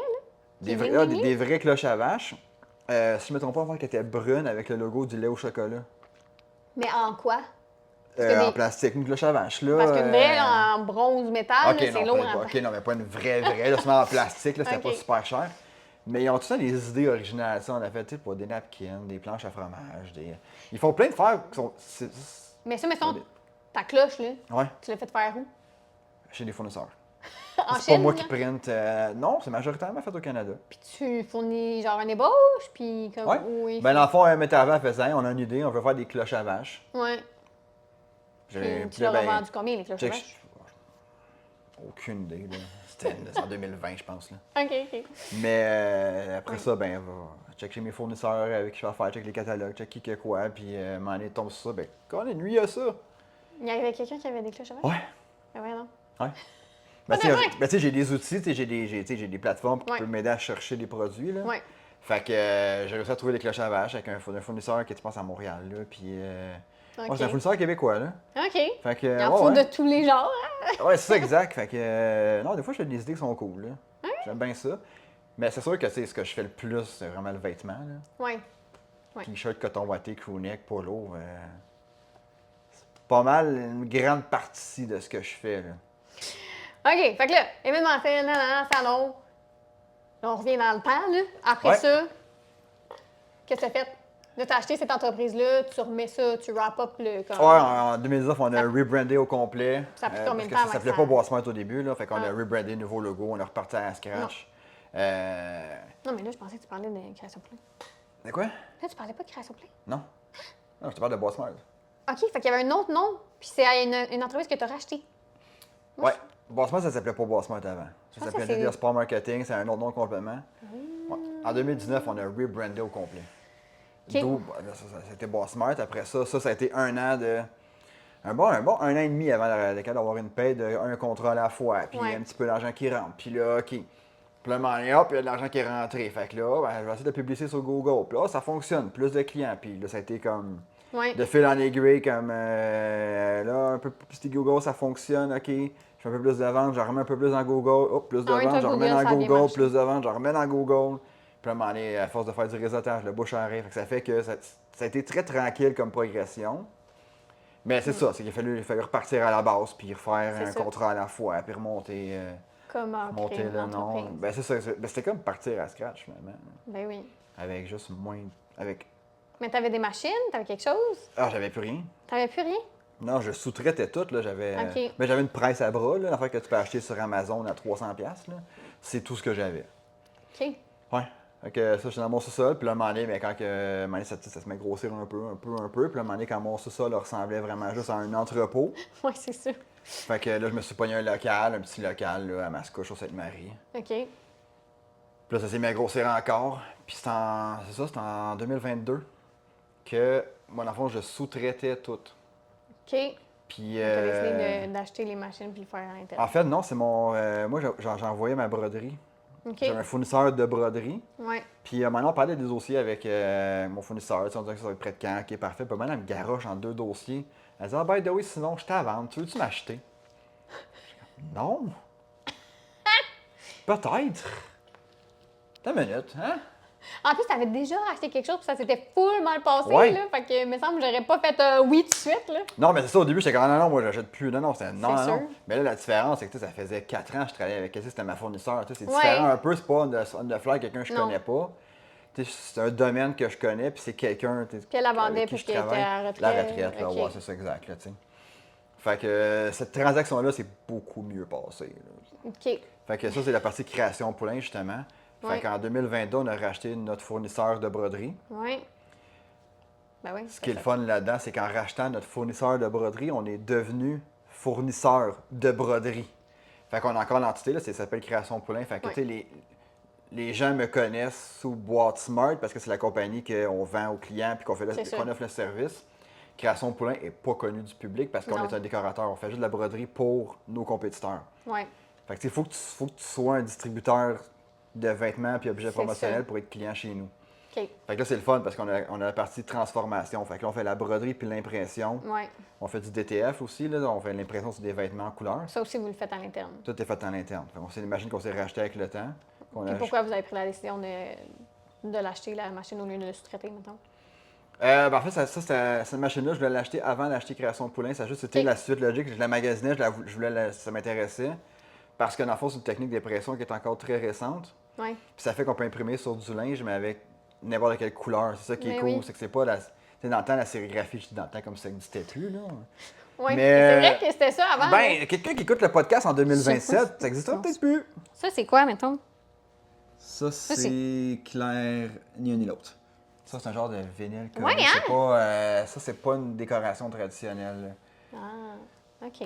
Des, Des vrais, mini? des vraies cloches à vache. Si je ne me trompe pas, on voit qu'elle était brune avec le logo du lait au chocolat. Mais en quoi? que En des- plastique, une cloche à vache, là. Parce qu'une vraie, là, en bronze métal, Ok, là, c'est non, lourd pas, en ok, non, mais pas une vraie, là, seulement en plastique, là, c'était Ok. pas super cher. Mais ils ont tout ça des idées originales. Tu sais, on a fait, tu sais, pour des napkins, des planches à fromage, des. Ils font plein de fers qui sont. Mais ça, mettons, ta cloche, là, Ouais, tu l'as fait faire où? chez des fournisseurs. En C'est pas Chine, moi là? qui print. Non, c'est majoritairement fait au Canada. Puis tu fournis genre une ébauche, puis comme... Ouais. Oui. Ben, dans le fond, un metteur avant faisait, hey, on a une idée, on veut faire des cloches à vache. Ouais. J'ai- Puis tu leur as ben, vendu combien, les cloches à check, vache? aucune idée, là. C'était en 2020, je pense, là. OK, OK. Mais après ça, ben, va check chez mes fournisseurs avec qui je vais faire, check les catalogues, check qui que quoi, puis m'en est tombe sur ça. Ben, quand lui, il y a ça. Il y avait quelqu'un qui avait des cloches à vache? Ouais. Ah ouais, non? Ouais. Pas Ben, tu sais, vrai? j'ai des outils, tu sais, j'ai des plateformes qui Ouais. peuvent m'aider à chercher des produits, là. Ouais. Fait que j'ai réussi à trouver des cloches à vache avec un fournisseur qui est, je pense, à Montréal, là, puis... OK. ouais, c'est un fournisseur québécois, là. OK. Fait que, Il en ouais, faut ouais. de tous les genres. Hein? Ouais, c'est ça, exact. Fait que, non, des fois, j'ai des idées qui sont cool, là. J'aime bien ça. Mais c'est sûr que, tu sais, ce que je fais le plus, c'est vraiment le vêtement, là. Ouais. Ouais. T-shirt, coton watté, crewneck, polo. C'est pas mal une grande partie de ce que je fais, là. OK. Fait que là, événementiel, salon. Là, on revient dans le temps, là. Après Ouais. ça, qu'est-ce que tu as fait? Là, tu as acheté cette entreprise-là, tu remets ça, tu wrap up le... Comme... Ouais, en 2019, on a Ça- rebrandé au complet. Ça a pris combien de parce que temps ça avant s'appelait que pas ça- Boissmart au début, là. Fait qu'on a Ah. rebrandé, nouveau logo, on a reparti à scratch. Non, mais là, je pensais que tu parlais de création plein. De quoi? Là, tu parlais pas de création plein? Non. Non, je te parle de Boss Smart. OK, fait qu'il y avait un autre nom, puis c'est à une entreprise que tu as rachetée. Moi, Ouais. Boss Smart, ça s'appelait pas Boss Smart avant. Ça pense que s'appelait c'est- Lydia Sport Marketing, c'est un autre nom complètement. Ouais. En 2019, on a rebrandé au complet. OK. D'où, là, c'était Boss Smart. Après ça, ça a été un an de. Un an et demi avant d'avoir une paie un contrat à la fois, puis Ouais. un petit peu d'argent qui rentre. Puis là, OK. Puis là, hop, il y a de l'argent qui est rentré. Fait que là, je vais essayer de publier sur Google. Puis là, ça fonctionne, plus de clients. Puis là, ça a été comme Ouais. de fil en aiguille, comme là, un peu plus de Google, ça fonctionne, OK. Je fais un peu plus de ventes, j'en remets un peu plus dans Google. Hop, plus de En même ventes, temps, j'en remets Google, dans ça a bien Google, marché. plus de ventes, j'en remets dans Google. Puis là, à un moment donné, à force de faire du réseautage, le bouche à oreille. Fait que ça fait que ça a été très tranquille comme progression. Mais c'est ça, c'est qu'il a fallu repartir à la base, puis refaire C'est un ça. contrat à la fois, puis remonter, Comment créer remonter une le nom. entreprise. Ben c'est ça, c'était comme partir à scratch finalement, Ben oui. avec juste moins, avec... Mais t'avais des machines, t'avais quelque chose? Ah, j'avais plus rien. T'avais plus rien? Non, je sous-traitais tout, là, j'avais... OK. Mais j'avais une presse à bras, là, l'affaire que tu peux acheter sur Amazon à 300$, là. C'est tout ce que j'avais. OK. Ouais. Fait que ça, j'étais dans mon sous-sol, puis là, un moment donné, mais quand que, un moment donné, ça se met à grossir un peu, puis là, un moment donné, quand mon sous-sol ressemblait vraiment juste à un entrepôt, Ouais, c'est sûr. fait que là, je me suis pogné un local, un petit local, là, à Mascouche, au Sainte-Marie. OK. Puis là, ça s'est mis à grossir encore, puis c'est en 2022 que, moi, dans le fond, je sous-traitais tout. OK. Puis, T'as décidé d'acheter les machines puis le faire à l'intérieur. en fait, non, c'est mon... moi, j'envoyais ma broderie. OK. J'avais un fournisseur de broderie. Ouais. Puis maintenant, on parlait des dossiers avec mon fournisseur. Tu sais, on disait que ça va être près de quand, ok, parfait. Puis maintenant, elle me garoche en 2 dossiers. Elle dit, ah, by the way, sinon, je t'ai à vendre. Tu veux-tu m'acheter? Non. Peut-être. T'as une minute, hein? En plus, t'avais déjà acheté quelque chose puis ça s'était full mal passé, Ouais. là. Fait que, il me semble que j'aurais pas fait oui tout de suite, là. Non, mais c'est ça, au début, j'étais comme, non, moi, j'achète plus. Non, c'était non, C'est non. sûr. Mais là, la différence, c'est que tu sais, ça faisait 4 ans que je travaillais avec elle. C'était ma fournisseur. Tu sais, c'est Ouais. différent un peu. C'est pas de fleur quelqu'un que je Non. connais pas. Tu sais, c'est un domaine que je connais, puis c'est quelqu'un. Puis elle la vendait avec qui puis je qu'elle était travaille. à la retraite. La retraite, là, OK. ouais, c'est ça, exact, là, tu sais. Fait que cette transaction-là, c'est beaucoup mieux passé. Là. OK. Fait que ça, c'est la partie création poulain, justement. Fait Ouais. qu'en 2022, on a racheté notre fournisseur de broderie. Ouais. Ben oui. Ce qui est le fun là-dedans, c'est qu'en rachetant notre fournisseur de broderie, on est devenu fournisseur de broderie. Fait qu'on a encore l'entité, là, ça s'appelle Création Poulain. Fait que, Ouais. tu sais, les gens me connaissent sous Boîte Smart parce que c'est la compagnie qu'on vend aux clients puis C'est sûr. qu'on offre le service. Création Poulain n'est pas connu du public parce qu'on Non. est un décorateur. On fait juste de la broderie pour nos compétiteurs. Ouais. Fait que, tu sais, faut que tu sois un distributeur de vêtements puis objets C'est promotionnels ça. pour être client chez nous. OK. Fait que là, c'est le fun parce qu'on a la partie transformation. Fait que là, on fait la broderie puis l'impression. Ouais. On fait du DTF aussi, là. On fait l'impression sur des vêtements en couleur. Ça aussi, vous le faites à l'interne. Tout est fait en interne. Fait qu'on c'est des machines qu'on s'est rachetées avec le temps. qu'on Puis a- pourquoi vous avez pris la décision de l'acheter, la machine, au lieu de le sous-traiter, mettons? En fait, cette machine-là, je voulais l'acheter avant d'acheter Création de Poulain. Ça a juste été Ok. la suite logique. Je la magasinais, ça m'intéressait. Parce que dans le fond, c'est une technique d'impression qui est encore très récente. Ouais. Puis ça fait qu'on peut imprimer sur du linge, mais avec n'importe quelle couleur. C'est ça qui est Mais cool. oui. C'est que c'est pas la. Tu sais, dans le temps, la sérigraphie, je dis dans le temps comme ça n'existait plus, là. Ouais. Mais- C'est vrai que c'était ça avant. là. Ben, quelqu'un qui écoute le podcast en 2027, ça n'existera peut-être plus. Ça, c'est quoi, mettons? Ça, c'est clair, ni un ni l'autre. Ça, c'est un genre de vinyle. Comme, Ouais, c'est hein? pas, ça, c'est pas une décoration traditionnelle. là. Ah, OK.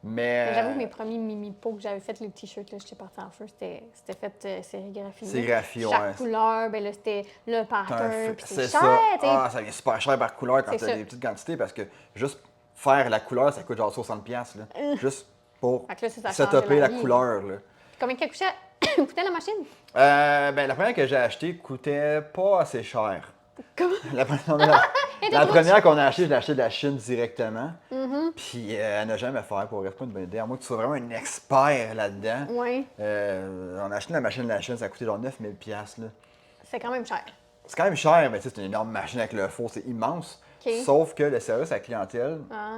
Mais. Mais j'avoue que mes premiers mimi-pots que j'avais fait, les t-shirts, là, j'étais partie en feu, c'était fait sérigraphié. Sérigraphie, Chaque ouais. couleur, ben là, c'était le T'as un pattern, fi- puis c'est c'est ça. cher, tu sais. Ah, ça vient super cher par couleur quand C'est t'as ça. des petites quantités parce que juste faire la couleur, ça coûte genre 60$. Là. Juste pour Fait que là, ça change setuper la vie. couleur. Là. Combien qu'elle coûtait la machine? Ben, la première que j'ai achetée coûtait pas assez cher. Comment? La, la première qu'on a achetée, je l'ai achetée de la Chine directement. Mm-hmm. Puis elle n'a jamais fait pour rester pas une bonne idée. À moins que tu sois vraiment un expert là-dedans. Oui, On a acheté la machine de la Chine, ça a coûté genre 9000$. Là. c'est quand même cher. C'est quand même cher, mais tu sais, c'est une énorme machine avec le four, c'est immense. OK. Sauf que le service à la clientèle, Ah.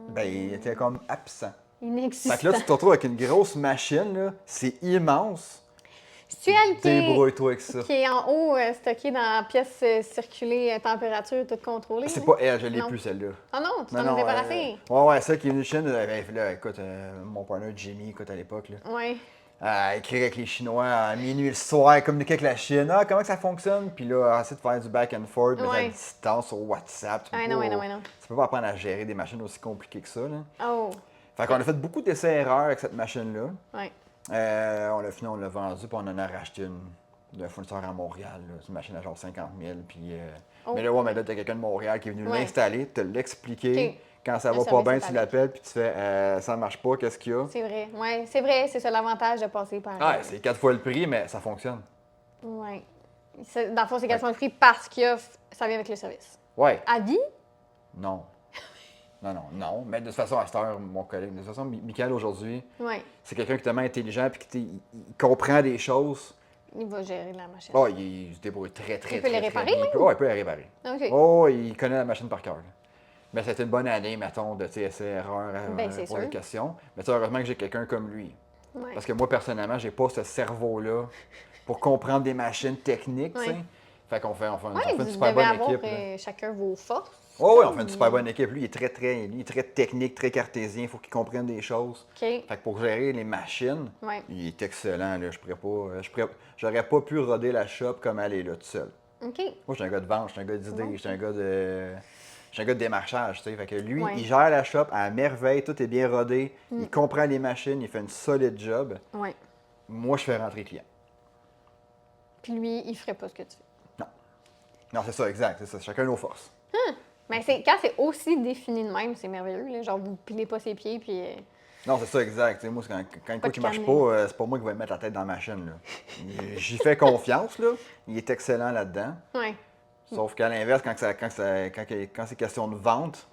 ben, il était comme absent. Inexistant. Fait que là, tu te retrouves avec une grosse machine, là, c'est immense. C'est-tu elle Débrouille-toi avec ça. qui est en haut, stockée dans la pièce circulée, température, toute contrôlée? C'est là? pas elle, je l'ai Non. plus celle-là. Ah non, tu Non, t'en non, es débarrassé? ouais, celle qui est venue de Chine, là, écoute, mon partenaire Jimmy, écoute, à l'époque, là. Ouais. à écrire avec les Chinois à minuit le soir, communiquer avec la Chine. Ah, comment que ça fonctionne? Puis là, essayer de faire du back and forth, mais à Ouais. distance sur WhatsApp. Tu peux pas apprendre à gérer des machines aussi compliquées que ça. Là. Oh, Fait qu'on a fait beaucoup d'essais-erreurs avec cette machine-là. ouais. On l'a vendu, puis on en a racheté une d'un fournisseur à Montréal. Là. C'est une machine à genre 50 000. Puis, Oh. Mais là, t'as quelqu'un de Montréal qui est venu Ouais. l'installer, te l'expliquer. Ok. Quand ça Le va pas service bien, est tu allé. l'appelles, puis tu fais ça marche pas, qu'est-ce qu'il y a? C'est vrai. Ouais, c'est vrai. C'est ça l'avantage de passer par. Ah, c'est 4 fois le prix, mais ça fonctionne. Ouais. Dans le fond, c'est quasiment le prix parce que ça vient avec le service. Ouais. À vie? Non. Non. Mais de toute façon, à cette heure, mon collègue, de toute façon, Michael, aujourd'hui, Ouais. c'est quelqu'un qui est tellement intelligent puis il comprend des choses. Il va gérer la machine. Oh, il se débrouille très, très, Il peut très, les très réparer, bien. même? Oh, il peut les réparer. OK. Oh, il connaît la machine par cœur. là. Mais c'était une bonne année, mettons, de essais-erreurs Ben, c'est pour sûr. les questions. Mais tu sais, heureusement que j'ai quelqu'un comme lui. Ouais. Parce que moi, personnellement, j'ai pas ce cerveau-là pour comprendre des machines techniques, tu sais. Ouais. Fait qu'on fait une Vous super devez bonne avoir équipe. là. chacun vos forces. Oh, oui, on fait une super bonne équipe. Lui, il est très technique, très cartésien. Il faut qu'il comprenne des choses. OK. Fait que pour gérer les machines, Ouais. il est excellent. Là. J'aurais pas pu roder la shop comme elle est là, tout seul. OK. Moi, je suis un gars de vente, je suis un gars d'idées, Bon. je suis un gars de démarchage, tu sais. Fait que lui, Ouais. il gère la shop à merveille, tout est bien rodé, il comprend les machines, il fait une solide job. Ouais. Moi, je fais rentrer les clients. Puis lui, il ferait pas ce que tu fais. Non, c'est ça, exact, c'est ça. Chacun nos forces. Mais quand c'est aussi défini de même, c'est merveilleux. Là. Genre, vous pilez pas ses pieds, puis. Non, c'est ça, exact. Tu sais, moi, quand Pas quoi de qui marche canet. pas, c'est pas moi qui vais mettre la tête dans la machine. Là. J'y fais confiance, là. Il est excellent là-dedans. Ouais. Sauf qu'à l'inverse, quand c'est question de vente,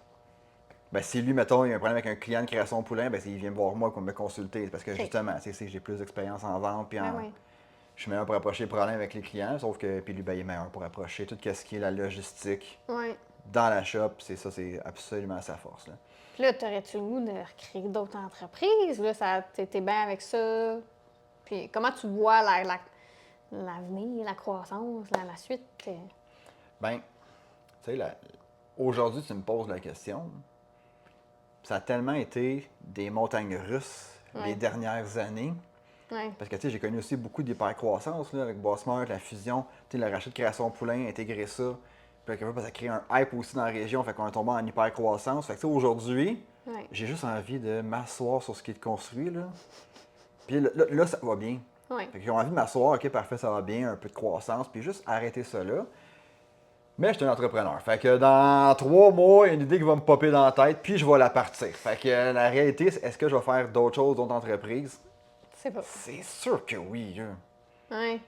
ben, si lui, mettons, il y a un problème avec un client de création de poulain, ben, il vient me voir moi pour me consulter. Parce que justement, tu sais, j'ai plus d'expérience en vente, puis Ben ouais. je suis meilleur pour approcher les problèmes avec les clients. Sauf que, puis lui, ben, il est meilleur pour approcher tout ce qui est la logistique Ouais. dans la shop. C'est absolument sa force. Là. Puis là, t'aurais-tu le goût de recréer d'autres entreprises? Là, t'es bien avec ça? Puis comment tu vois l'avenir, la croissance, la suite? Ben, tu sais, aujourd'hui, tu me poses la question. Ça a tellement été des montagnes russes Ouais. les dernières années. Ouais. Parce que, tu sais, j'ai connu aussi beaucoup d'hypercroissance, là, avec Bossmart, la fusion, tu sais, le rachat de création poulain, intégrer ça. Puis là, ça crée un hype aussi dans la région, fait qu'on est tombé en hypercroissance. Fait que, tu sais, aujourd'hui, Ouais. j'ai juste envie de m'asseoir sur ce qui est construit, là. Puis là, ça va bien. Ouais. Fait que j'ai envie de m'asseoir, ok, parfait, ça va bien, un peu de croissance, puis juste arrêter ça là. Mais je suis un entrepreneur. Fait que dans 3 mois, il y a une idée qui va me popper dans la tête, puis je vais la partir. Fait que la réalité, c'est est-ce que je vais faire d'autres choses, d'autres entreprises? C'est pas. C'est sûr que oui, là. Ouais.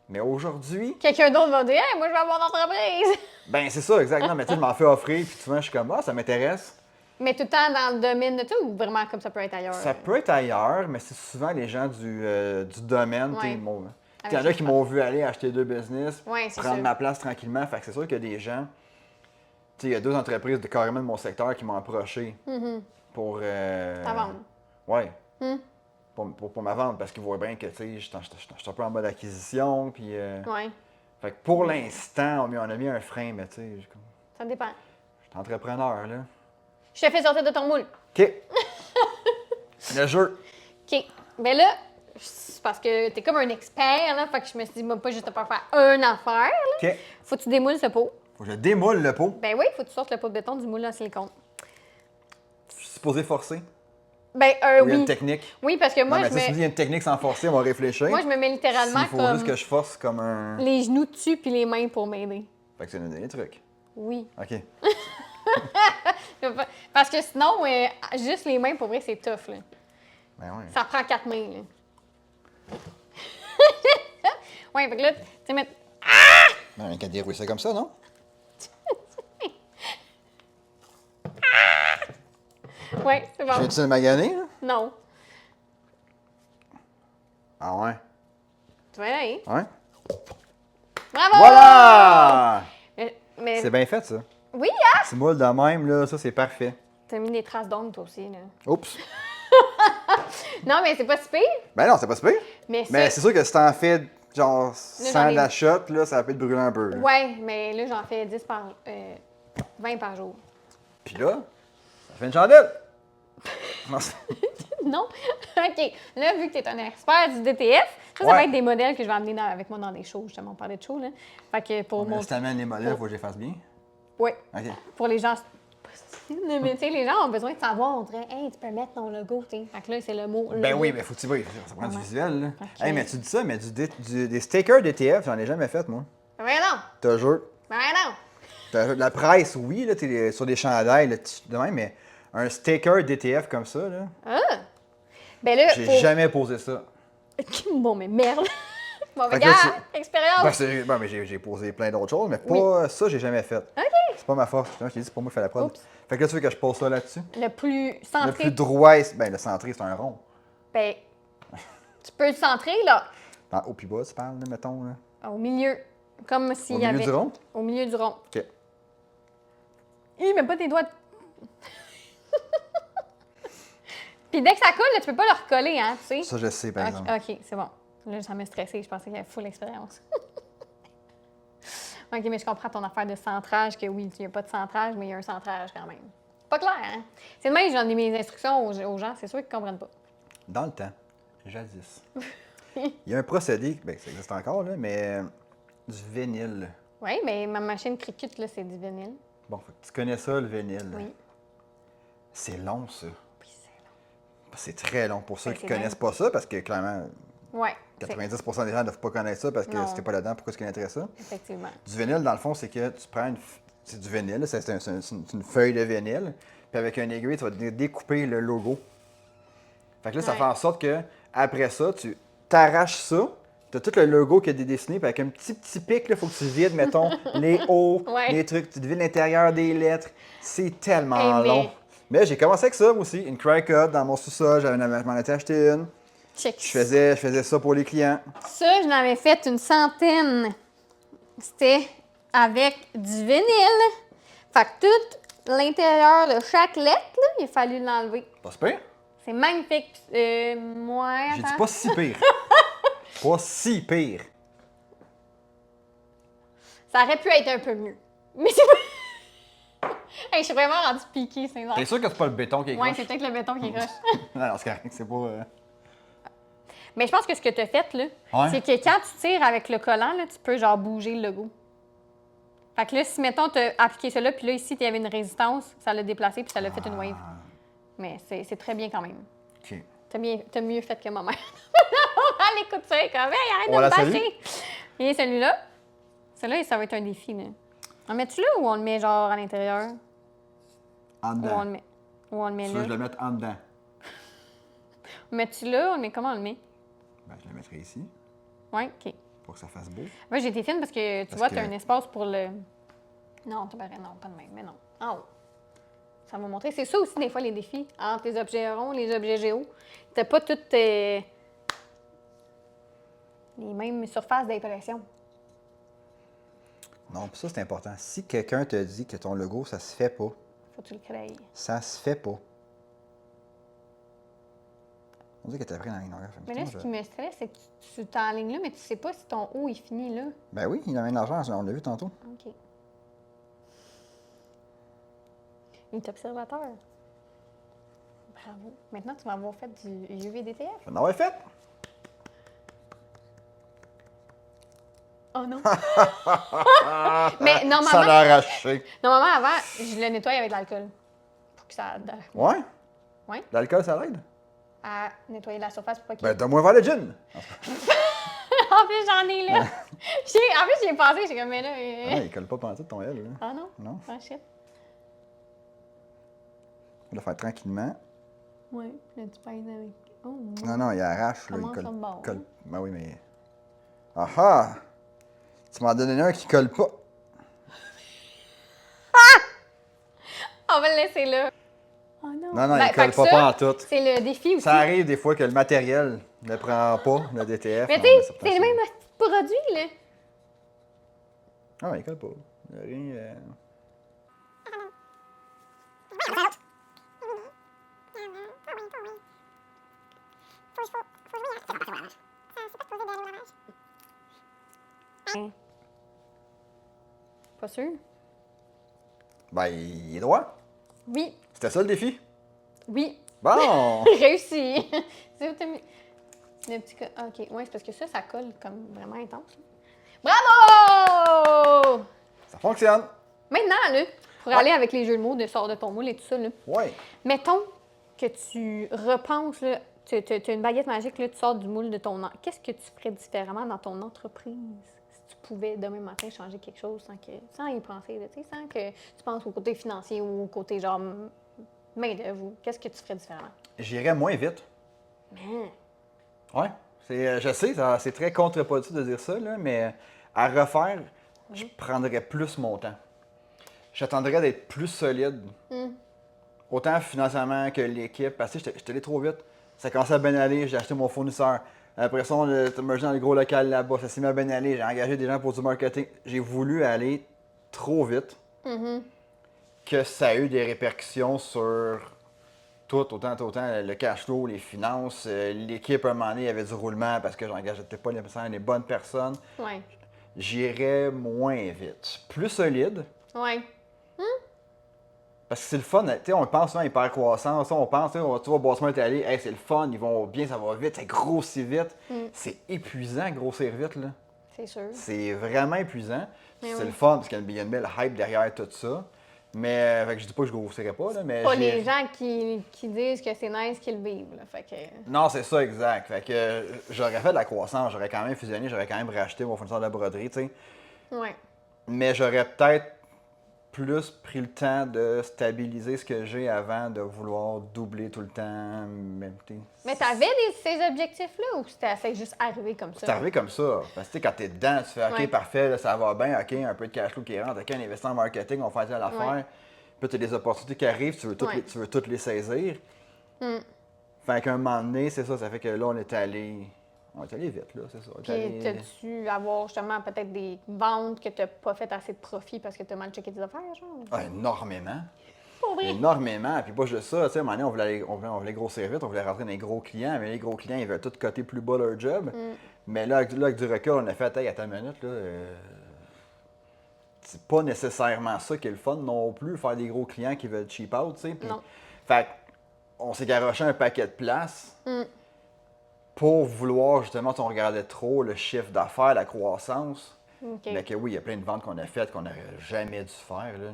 Mais aujourd'hui, Quelqu'un d'autre va dire, hey, moi, je vais avoir une entreprise! ben c'est ça, exactement. Mais tu sais, je m'en fais offrir, puis souvent, je suis comme, ah, ça m'intéresse. Mais tout le temps dans le domaine de tout ou vraiment comme ça peut être ailleurs? Ça peut être ailleurs, mais c'est souvent les gens du domaine, tu sais, Ouais. ils m'ont- Avec Il y en a les qui m'ont vu aller acheter 2 business, Ouais, c'est prendre sûr. ma place tranquillement. Fait que c'est sûr qu'il y a des gens. Tu sais, il y a 2 entreprises carrément de mon secteur qui m'ont approché pour. Ta vente. Ouais. Hmm. Pour ma vente, parce qu'ils voient bien que tu sais, je suis un peu en mode acquisition. Puis, Ouais. fait que pour l'instant, on a mis un frein, mais tu sais, Ça dépend. je suis entrepreneur, là. Je te fais sortir de ton moule. OK. Le jeu. OK. Ben là, c'est parce que t'es comme un expert, là. Fait que je me suis dit, moi, pas juste pas faire une affaire, là. OK. Faut que tu démoules ce pot. Faut que je démoule le pot. Ben oui, faut que tu sortes le pot de béton du moule en silicone. Je suis supposé forcer. Ben, Ou il y a une oui. technique. Oui, parce que moi, non, mais je tu sais, si me... il y a une technique sans forcer, on va réfléchir. moi, je me mets littéralement Il faut comme juste que je force comme un. les genoux dessus puis les mains pour m'aider. Fait que c'est des trucs. Oui. OK. Parce que sinon, juste les mains, pour vrai, c'est tough, là. Ben ouais. Ça prend 4 mains, là. Ouais, fait que là, tu sais, mettre... Ben, qu'à dérouler ça comme ça, non? Ouais, c'est bon. J'ai-tu le magané, là? Non. Ah ouais. Tu vas y aller. Ouais. Bravo! Voilà! Mais... C'est bien fait, ça. Oui, hein? Petit moule de même, là, ça, c'est parfait. T'as mis des traces d'ongles, toi aussi, là. Oups. Non, mais c'est pas si pire. Ben non, c'est pas super. Mais Mais c'est sûr que si t'en fais, genre, j'en sans ai- la shot, là, ça peut te brûler un peu. Là. Ouais, mais là, j'en fais 20 par jour. Puis là, ça fait une chandelle. Non, Non? OK. Là, vu que tu es un expert du DTF, ça va être des modèles que je vais amener avec moi dans des shows, justement. On parlait de shows, là. Fait que pour Si t'amènes les modèles, il faut que je les fasse bien. Oui. OK. Pour les gens... Mais tu sais, les gens ont besoin de savoir. On dirait, hey, tu peux mettre ton logo, tu sais. Fait que là, c'est le mot. Ben oui, mais faut que tu vois, ça prend du visuel, là. OK. Hey, mais tu dis ça, mais des stickers DTF, j'en ai jamais fait, moi. Ben non! Te jure. Ben non! La presse, oui, là, t'es sur des chandails, là, de même, mais un sticker DTF comme ça, là, Ah! Ben là, j'ai jamais posé ça. Bon, mais merde! Bon, Fait mais que là, gars, expérience! mais j'ai posé plein d'autres choses, mais pas ça, j'ai jamais fait. OK. C'est pas ma force. Je t'ai dit, c'est pour moi qu'il fallait prendre. Oups. Fait que là, tu veux que je pose ça là-dessus? Le plus Le centré. plus droit, ben le centré, c'est un rond. Ben, tu peux le centrer, là, Dans haut puis bas, tu parles, là, mettons, là. au milieu. Comme s'il Au y milieu avait... du rond? Au milieu du rond. OK. Mais pas tes doigts. Puis dès que ça colle, là, tu peux pas le recoller, hein, tu sais. Ça, je sais, par exemple. OK, c'est bon. Là, ça m'a stressé. Je pensais qu'il y avait full expérience. OK, mais je comprends ton affaire de centrage, que oui, il n'y a pas de centrage, mais il y a un centrage quand même. Pas clair, hein? C'est de même que j'en ai mes instructions aux gens, c'est sûr qu'ils comprennent pas. Dans le temps, jadis, il y a un procédé, ben ça existe encore, là, mais du vinyle. Oui, mais ma machine Cricut, là, c'est du vinyle. Bon, fait que tu connais ça, le vinyle. Oui. C'est long, ça. Puis c'est long. C'est très long pour ceux Ben, qui c'est connaissent dingue. pas ça, parce que clairement, Ouais. 90% des gens ne doivent pas connaître ça parce que Non. si t'es pas là-dedans, pourquoi tu connaîtrais ça? Effectivement. Du vinyle, dans le fond, c'est que tu prends c'est du vinyle, c'est une feuille de vinyle, puis avec un aiguille, tu vas découper le logo. Fait que là, ça Ouais. fait en sorte que après ça, tu t'arraches ça, tu as tout le logo qui est dessiné, puis avec un petit pic, il faut que tu vides, mettons, les hauts, Ouais. les trucs, tu vides l'intérieur des lettres. C'est tellement Hey, mais- long. Mais j'ai commencé avec ça moi aussi, une cry cut dans mon sous-sol, je m'en étais acheté une. Check. Je faisais ça pour les clients. Ça, je l'avais fait une centaine. C'était avec du vinyle. Fait que tout l'intérieur de chaque lettre, là, il a fallu l'enlever. Pas super. C'est magnifique. Moi, J'ai dit pas si pire. Pas si pire. Ça aurait pu être un peu mieux. Mais c'est pas... Hey, je suis vraiment rendue piquée, c'est T'es sûr que c'est pas le béton qui est Ouais, croche? c'est peut-être le béton qui est croche. Non, non, c'est correct, c'est pas... Mais je pense que ce que tu as fait, là, Ouais. c'est que quand tu tires avec le collant, là, tu peux genre bouger le logo. Fait que là, si, mettons, tu as appliqué ça là, puis là, ici, il y avait une résistance, ça l'a déplacé, puis ça l'a fait une wave. Mais c'est très bien quand même. OK. T'as mieux fait que ma mère. Elle écoute ça, elle est comme, hey, arrête On de me la bâcher. salue? Et celui-là, celui-là, ça va être un défi, là. On le met-tu là ou on le met genre à l'intérieur? En Ou on dedans. le met, ou on le met Tu veux que là? je le mette en dedans? On le met-tu là? On le met comment on le met? Ben, je le mettrai ici, Ouais, OK. pour que ça fasse beau. Moi, j'ai été fine parce que tu Parce vois, que- tu as un espace pour le. Non, tu non, pas de même, mais non. En haut. Ça m'a montré. C'est ça aussi, des fois, les défis entre les objets ronds et les objets géo. T'as pas toutes les mêmes surfaces d'impression. Non, puis ça, c'est important. Si quelqu'un te dit que ton logo, ça se fait pas, Faut que tu le crées. ça se fait pas. On dit que t'as pris dans la ligne longueur. Mais là, ce qui me stresse, c'est que tu t'enlignes là, mais tu sais pas si ton haut est fini là. Ben oui, il amène l'argent, on l'a vu tantôt. OK. Il est observateur. Bravo. Maintenant, tu vas avoir fait du UVDTF. Je vais en avoir fait. Oh non! Mais Ça normalement, l'a arraché. normalement, avant, je le nettoie avec de l'alcool. Pour que ça Ouais? Ouais. L'alcool, ça l'aide? à nettoyer la surface pour pas qu'il... Ben, donne-moi vers le gin. En plus, j'en ai là! En plus, j'y ai pensé, j'ai comme, mais là... Ah, il colle pas pantoute ton L, là. Ah non? Non. Ah shit. On va le faire tranquillement. Ouais, là, tu pèses avec... Oh, Non, non, il arrache, là. Il Comment colle. ça de bord, colle. hein? Ben oui, mais. Ah ah! Tu m'en donnes un qui colle pas. On va le laisser là. Oh non! Non, non, Ben, il colle fait pas que ça, pantoute. c'est le défi aussi. Ça arrive des fois que le matériel ne prend pas le DTF. Mais non, tu sais, ça prend c'est ça. le même produit, là. Ah, il colle pas. Il y a rien. Pas sûr? Ben, il est droit. Oui. C'était ça le défi? Oui. Bon! Réussi! C'est où t'as mis? Le petit OK, ouais, c'est parce que ça colle comme vraiment intense. Bravo! Ça fonctionne! Maintenant, là, pour aller avec les jeux de mots de sort de ton moule et tout ça, là, Ouais. mettons que tu repenses, là, tu as une baguette magique, là, tu sors du moule de ton... Qu'est-ce que tu ferais différemment dans ton entreprise si tu pouvais demain matin changer quelque chose sans y penser, là, sans que tu penses au côté financier ou au côté genre main-d'œuvre? Qu'est-ce que tu ferais différemment? J'irais moins vite. Mais... Ouais. Je sais, c'est très contre-productif de dire ça, là, mais à refaire, je prendrais plus mon temps. J'attendrais d'être plus solide. Autant financièrement que l'équipe, parce que j'étais allé trop vite. Ça commençait à bien aller, j'ai acheté mon fournisseur. Après ça, on a mergé dans le gros local là-bas. Ça s'est mis à bien aller, j'ai engagé des gens pour du marketing. J'ai voulu aller trop vite que ça a eu des répercussions sur tout, autant le cash flow, les finances. L'équipe, à un moment donné, il y avait du roulement parce que j'engageais pas nécessairement les bonnes personnes. Ouais. J'irais moins vite. Plus solide. Ouais. Parce que c'est le fun, tu sais, on pense souvent hyper croissance, on pense, tu vois, Bossman est allé, hey, c'est le fun, ils vont bien, ça va vite, ça grossit vite. C'est épuisant grossir vite, là. C'est sûr. C'est vraiment épuisant. Mais C'est oui. le fun, parce qu'il y a une belle hype derrière tout ça. Mais, fait que je dis pas que je grossirais pas, là, mais Pas les gens qui disent que c'est nice qu'ils le vivent, là, fait que... Non, c'est ça, exact. Fait que j'aurais fait de la croissance, j'aurais quand même fusionné, j'aurais quand même racheté mon fournisseur de broderie, tu sais. Ouais. Mais j'aurais peut-être plus pris le temps de stabiliser ce que j'ai avant de vouloir doubler tout le temps. Mais t'avais ces objectifs-là ou c'était assez juste arrivé comme ça? C'est arrivé comme ça. Parce que tu sais, quand t'es dedans, tu fais OK, Ouais. parfait, là, ça va bien, OK, un peu de cash flow qui rentre, OK, on investit en marketing, on fait telle affaire. Ouais. Puis tu as des opportunités qui arrivent, tu veux toutes les saisir. Fait qu'à un moment donné, c'est ça, ça fait que là, on est allé vite, là, c'est ça. Puis t'as-tu avoir justement peut-être des ventes que t'as pas fait assez de profit parce que t'as mal checké tes affaires, genre? Ah, énormément. Pour vrai? Énormément. Puis pas juste ça, tu sais, à un moment donné, on voulait grossir vite, on voulait rentrer dans les gros clients, mais les gros clients, ils veulent tout coter plus bas leur job. Mais là, avec du recul, on a fait, hey, attends une minute, là. C'est pas nécessairement ça qui est le fun non plus, faire des gros clients qui veulent cheap out, tu sais. Puis, Non. fait on s'est garoché un paquet de places pour vouloir, justement, si on regardait trop le chiffre d'affaires, la croissance. OK. Mais que oui, il y a plein de ventes qu'on a faites qu'on n'aurait jamais dû faire, là.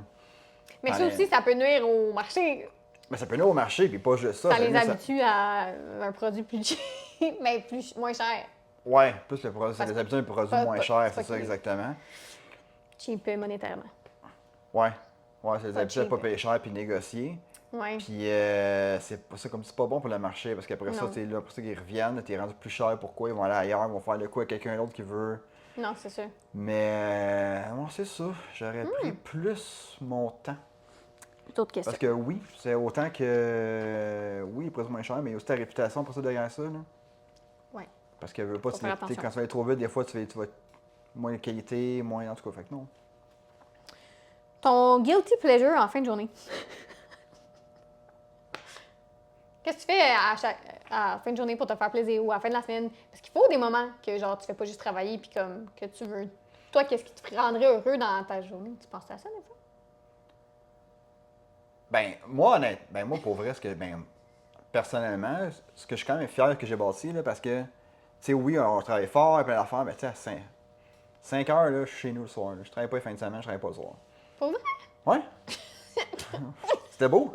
Mais ça aussi, ça peut nuire au marché. Mais ça peut aller au marché, puis pas juste ça. Ça les nuit, habitue à un produit plus cheap, mais moins cher. Ouais, plus le produit, ça Parce les habitue à un produit pas- moins pas- cher, c'est c'est pas ça qu'il- exactement. Cheap monétairement. Ouais, ça les Pas habitue à cheap. pas payer cher puis négocier. Ouais. Puis c'est pas ça, comme c'est pas bon pour le marché, parce qu'après ça, Non. tu sais, là, pour ça qu'ils reviennent, t'es rendu plus cher, pourquoi ils vont aller ailleurs, ils vont faire le coup à quelqu'un d'autre qui veut. Non, c'est ça. Mais non, c'est ça, j'aurais pris plus mon temps. D'autres questions. Parce que oui, c'est autant que oui, les produits moins chers, mais il y a aussi ta réputation pour ça derrière ça, là. Ouais. Parce qu'elle veut pas, Faut tu faire sais, attention. quand tu vas aller trop vite, des fois, tu vas moins de qualité, moins en tout cas, fait que non. Ton guilty pleasure en fin de journée. Qu'est-ce que tu fais à la fin de journée pour te faire plaisir ou à la fin de la semaine? Parce qu'il faut des moments que genre tu fais pas juste travailler puis comme que tu veux. Toi, qu'est-ce qui te rendrait heureux dans ta journée? Tu penses à ça des fois? Moi, pour vrai, personnellement, ce que je suis quand même fier que j'ai bâti, là, parce que, tu sais, oui, on travaille fort, plein d'affaires, mais tu sais, à 5 heures, là, je suis chez nous le soir. Là. Je travaille pas les fins de semaine, je travaille pas le soir. Pour vrai? Ouais? C'était beau?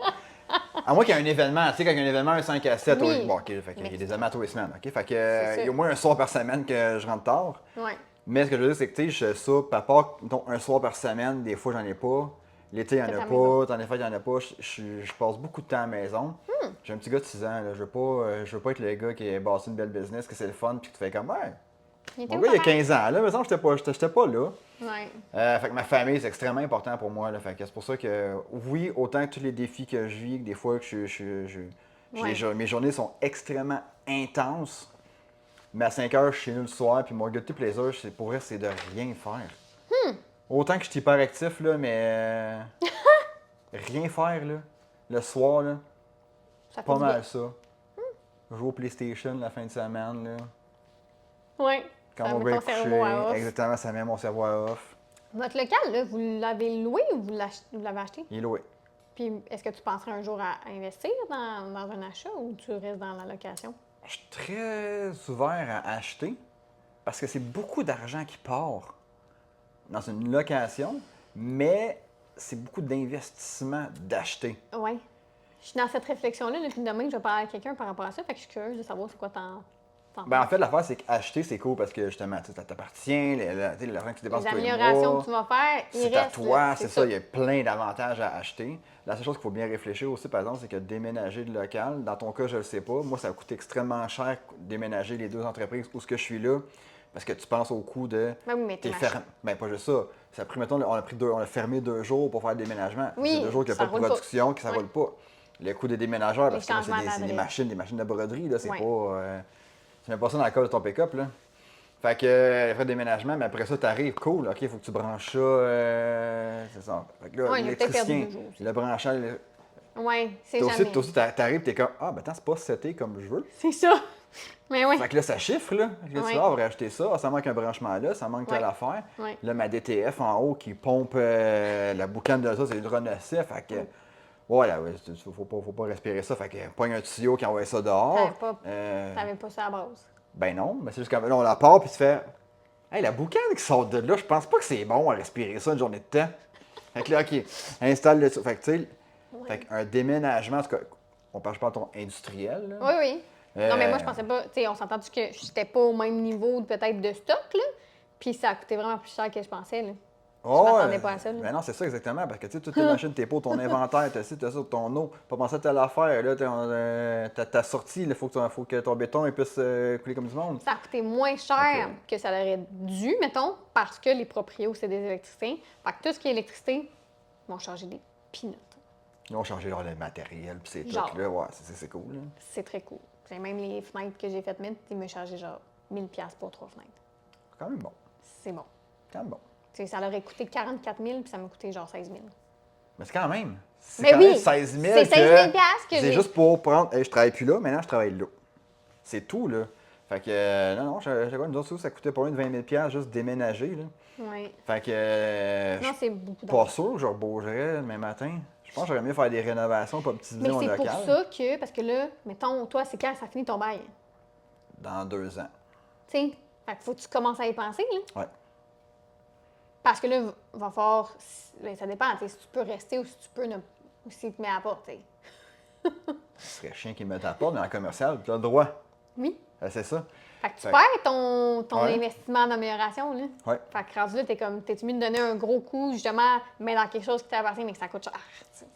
À moins qu'il y ait un événement, tu sais, quand il y a un événement, un 5 à 7, Oui. bon, OK, fait qu'il y a des événements tous les semaines, OK? Fait que, C'est ça. il y a au moins un soir par semaine que je rentre tard. Ouais. Mais ce que je veux dire, c'est que, tu sais, je soupe, à part, mettons, un soir par semaine, des fois, j'en ai pas. L'été, il n'y en T'es a à la maison. pas. Dans les fêtes, il n'y en a pas. Je passe beaucoup de temps à la maison. J'ai un petit gars de 6 ans, là. Je veux pas être le gars qui a bâti une belle business, que c'est le fun, puis que tu fais comme, ouais. Il était Mon où, gars, il a papa? 15 ans, là. Mais ça, j'étais pas là. Ouais. Fait que ma famille, c'est extrêmement important pour moi, là. Fait que c'est pour ça que, oui, autant que tous les défis que je vis, que des fois, que Ouais. mes journées sont extrêmement intenses. Mais à 5 heures, je suis chez nous le soir, puis mon guilty pleasure, pour vrai, c'est de rien faire. Autant que je suis hyper actif, là, mais rien faire, là, le soir, là, Ça fait pas du bien. mal ça. Jouer au PlayStation la fin de semaine, là. Ouais. Quand Ça mon met gars est ton cerveau à couché, off. exactement, ça met mon cerveau à off. Votre local, là, vous l'avez loué ou vous l'avez acheté? Il est loué. Puis, est-ce que tu penserais un jour à investir dans un achat ou tu restes dans la location? Je suis très ouvert à acheter parce que c'est beaucoup d'argent qui part dans une location, mais c'est beaucoup d'investissement d'acheter. Oui. Je suis dans cette réflexion-là. Puis demain, je vais parler à quelqu'un par rapport à ça. Fait que je suis curieuse de savoir c'est quoi t'en Ben, en penses. fait, l'affaire, c'est qu'acheter, c'est cool parce que justement, tu sais, ça t'appartient, l'argent que tu dépenses Les tous les améliorations mois, que tu vas faire, il c'est à reste. toi, Là. c'est ça. Il y a plein d'avantages à acheter. La seule chose qu'il faut bien réfléchir aussi, par exemple, c'est que déménager de local, dans ton cas, je le sais pas. Moi, ça coûte extrêmement cher déménager les deux entreprises où ce que je suis là. Parce que tu penses au coût de. Ben oui, mais t'es fermé. Ben, pas juste ça. Ça a pris, mettons, on a fermé 2 jours pour faire le déménagement. Oui, C'est 2 jours qu'il n'y a ça pas de roule pas. production, que ça Ouais. roule pas. Le coût des déménageurs, Les parce que moi, changements c'est des d'adresse. machines de broderie, là. C'est Ouais. pas. Tu mets pas ça dans la colle de ton pick-up, là. Fait que, les frais de déménagement, mais après ça, t'arrives, cool, ok, il faut que tu branches ça, c'est ça. Fait que là, Ouais, j'ai peut-être perdu l'électricien, 2 jours aussi. le branchage, Oui, c'est toi jamais. aussi, t'arrives, t'es comme, ah, ben attends, c'est pas seté comme je veux. C'est ça. Mais oui. Fait que là, ça chiffre, là. Fait que là, tu Ouais. vas, on va rajouter ça, ah, ça manque un branchement là, ça manque telle Ouais. affaire. Ouais. Là, ma DTF en haut qui pompe la boucane de ça, c'est ultra nocif, fait que, voilà, ouais, faut pas respirer ça, fait que, pogne un tuyau qui envoie ça dehors. T'avais pas ça à la base. Ben non, mais c'est juste comme là, on la part, puis tu fais. Hey, la boucane qui sort de là, je pense pas que c'est bon à respirer ça une journée de temps. Fait que là, OK, installe le. Fait que tu sais, fait qu'un déménagement, en tout cas, on parle pas de ton industriel, là. Oui, oui. Non, mais moi, je Euh, pensais pas. Tu sais, on s'entend que j'étais pas au même niveau peut-être de stock, là. Puis ça a coûté vraiment plus cher que je pensais, là. oh, m'attendais pas à ça, là. Ben non, c'est ça exactement, parce que tu sais, toutes tes machines, tes pots, ton inventaire, t'as ci, t'as ça, ton eau, pas penser à telle affaire, là, ta sortie, il faut que ton béton il puisse couler comme du monde. Ça a coûté moins cher Ok. que ça l'aurait dû, mettons, parce que les proprios, c'est des électriciens. Fait que tout ce qui est électricité, ils vont changer des peanuts. Ils ont changé le matériel, puis c'est Genre. tout, là, ouais, c'est cool, là. C'est très cool. J'ai même les fenêtres que j'ai faites mettre, ils me chargeaient genre 1000$ pour 3 fenêtres. Quand même bon, C'est bon. quand même bon. Tu sais, ça leur aurait coûté 44 000 puis ça m'a coûté genre 16 000. Mais c'est quand même. C'est Mais quand oui, même 16 000 c'est 16 000$ que c'est j'ai. juste pour prendre. Hey, je travaille plus là, maintenant je travaille là. C'est tout, là. Fait que, non, je nous autres, ça coûtait pour une 20 000$ juste déménager, là. Oui. Fait que, Non, c'est beaucoup pas d'argent. sûr que je rebougerais demain matin. Je pense que j'aurais mieux faire des rénovations pour optimiser Mais mon c'est local. pour ça que, parce que là, mettons, toi, c'est quand ça finit ton bail? Dans 2 ans. Tu sais, fait qu'il faut que tu commences à y penser, là. Ouais. Parce que là, va falloir. Ben, ça dépend, tu sais, si tu peux rester ou si tu peux ne. Ou s'il te met à la porte, tu sais. Ce serait chien qui me t'apporte dans le commercial, tu as le droit. Oui. C'est ça. Fait que tu Fait- perds ton Ouais. investissement d'amélioration, là. Ouais. Fait que rendu là, t'es comme, t'es-tu mieux de donner un gros coup, justement, mais dans quelque chose qui t'appartient, mais que ça coûte cher.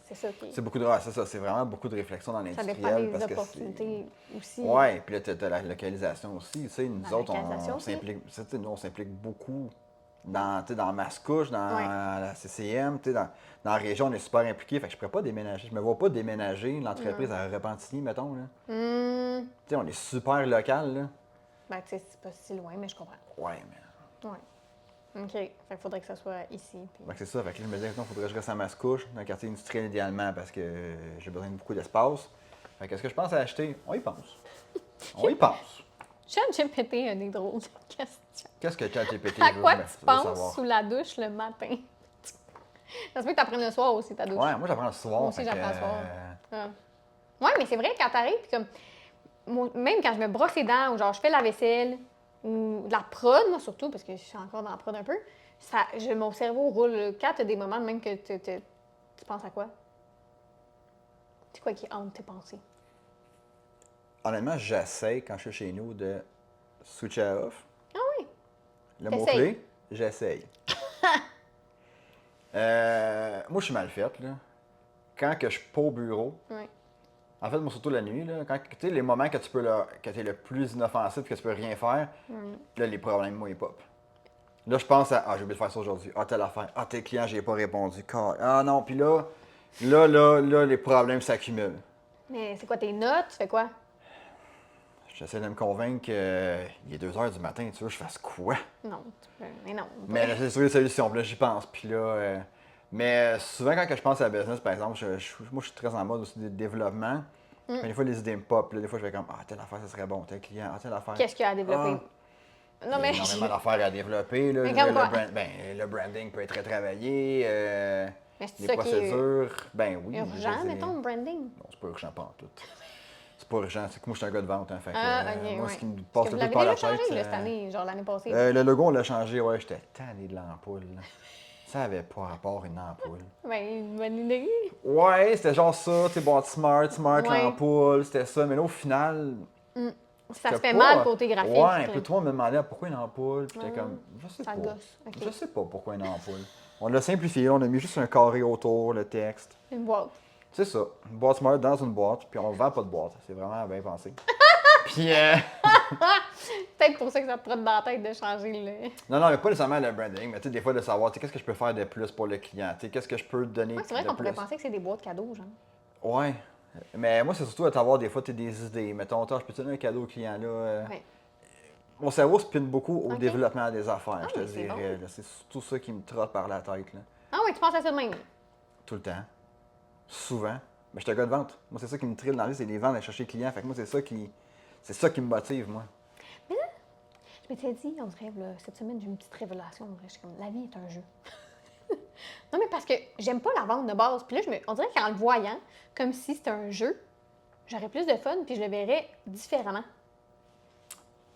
C'est ça qui. C'est beaucoup de. Ouais, c'est ça. C'est vraiment beaucoup de réflexion dans Ça dépend l'industriel. des parce que opportunités aussi. Ouais, puis là, t'as la localisation aussi. Tu sais, nous La autres, localisation on aussi. s'implique. Tu sais, nous, on s'implique beaucoup dans, tu sais, dans Mascouche, dans Ouais. la CCM, tu sais, dans la région, on est super impliqués. Fait que je pourrais pas déménager. Je me vois pas déménager l'entreprise à Repentigny, mettons. Là. Hum. Tu sais, on est super local, là. Ben, tu sais, c'est pas si loin, mais je comprends. Ouais, mais. Ouais. OK. Fait qu'il faudrait que ça soit ici. Puis... Fait que c'est ça. Fait que là, je me disais, il faudrait que je reste à Mascouche, dans un quartier industriel idéalement, parce que j'ai besoin de beaucoup d'espace. Fait que qu'est-ce que je pense à acheter? On y pense. On y pense. ChatGPT a des drôles de questions. Qu'est-ce que ChatGPT À veut, quoi ben, tu veut penses savoir? sous la douche le matin? Ça se peut que tu apprennes le soir aussi, ta douche. Ouais, moi j'apprends le soir. Moi aussi, fait que, j'apprends le soir. Ouais, mais c'est vrai, quand t'arrives, puis comme. Même quand je me brosse les dents, ou genre je fais la vaisselle, ou de la prod, moi surtout, parce que je suis encore dans la prod un peu, mon cerveau roule. Quand t'as des moments de même que tu penses à quoi? C'est quoi qui hante tes pensées? Honnêtement, j'essaie quand je suis chez nous de switcher à off. Ah oui? Le T'essayes. mot-clé, j'essaye. Moi, je suis mal faite, là. Quand que je suis pas au bureau, Oui. en fait, moi, surtout la nuit, là, quand tu sais, les moments que tu peux que t'es le plus inoffensif, que tu peux rien faire, là, les problèmes, moi, ils pop. Là, je pense à, j'ai oublié de faire ça aujourd'hui. Ah, telle affaire. Ah, tel client, j'ai pas répondu. Ah non, puis là, les problèmes s'accumulent. Mais c'est quoi tes notes? Tu fais quoi? J'essaie de me convaincre qu'il est 2 h du matin, tu veux, je fasse quoi? Non, tu peux. Mais non. Mais là, c'est sûr les solutions, puis là, j'y pense. Puis là, mais souvent, quand que je pense à la business, par exemple, moi, je suis très en mode aussi de développement. Puis des fois, les idées me pop. Puis là, des fois, je fais comme, ah, telle affaire, ça serait bon, tel client, ah, telle affaire. Qu'est-ce qu'il y a à développer? Il y Non, a mais. énormément d'affaires à développer. Là. Mais comme quoi? Le branding peut être retravaillé. Mais c'est Les ça qui est procédures, ben oui. urgent, je les ai- mettons, le branding. Non, c'est pas urgent, pas en tout. C'est pas urgent, c'est que moi, je suis un gars de vente, hein, fait que, Ok, moi, ouais. ce qui me passe Parce que le vous plus l'avez par la déjà changé tête, là, cette année, genre l'année passée. là. le logo, on l'a changé, ouais, j'étais tanné de l'ampoule, là. Ça avait pas rapport une ampoule. Ben, une bonne idée. Ouais, c'était genre ça, tu sais, bon, smart, Ouais. l'ampoule, c'était ça, mais là, au final, Ça se c'était fait pas- mal côté graphique. Ouais, là. puis tout le monde me demandait pourquoi une ampoule, puis j'étais Ouais. comme, je sais Ça pas. gosse. Ok. Je sais pas pourquoi une ampoule. On l'a simplifié, on a mis juste un carré autour, le texte. Une boîte. C'est ça, une boîte smart dans une boîte, puis on vend pas de boîte. C'est vraiment bien pensé. Puis, Peut-être pour ça que ça te trotte dans la tête de changer le. non, mais pas nécessairement le branding, mais tu sais, des fois de savoir, tu sais, qu'est-ce que je peux faire de plus pour le client, tu sais, qu'est-ce que je peux donner Ouais, c'est vrai de qu'on pourrait plus. penser que c'est des boîtes cadeaux, genre. Ouais, mais moi, c'est surtout à t'avoir des fois, tu des idées. Mettons, je peux te donner un cadeau au client, là. Ouais. Mon cerveau spinne beaucoup au Ok. développement des affaires, Ah je te oui, c'est dirais. bon. Là. C'est surtout ça qui me trotte par la tête, là. Ah oui, tu penses à ça de même. Tout le temps. Souvent. Mais je suis un gars de vente. Moi, c'est ça qui me trille dans la vie, c'est les ventes, aller chercher les clients. Fait que moi, c'est ça qui me motive, moi. Je m'étais dit, on dirait, là, cette semaine, j'ai eu une petite révélation. Je suis comme, la vie est un jeu. Non, mais parce que j'aime pas la vente de base. Puis là, on dirait qu'en le voyant, comme si c'était un jeu, j'aurais plus de fun, puis je le verrais différemment.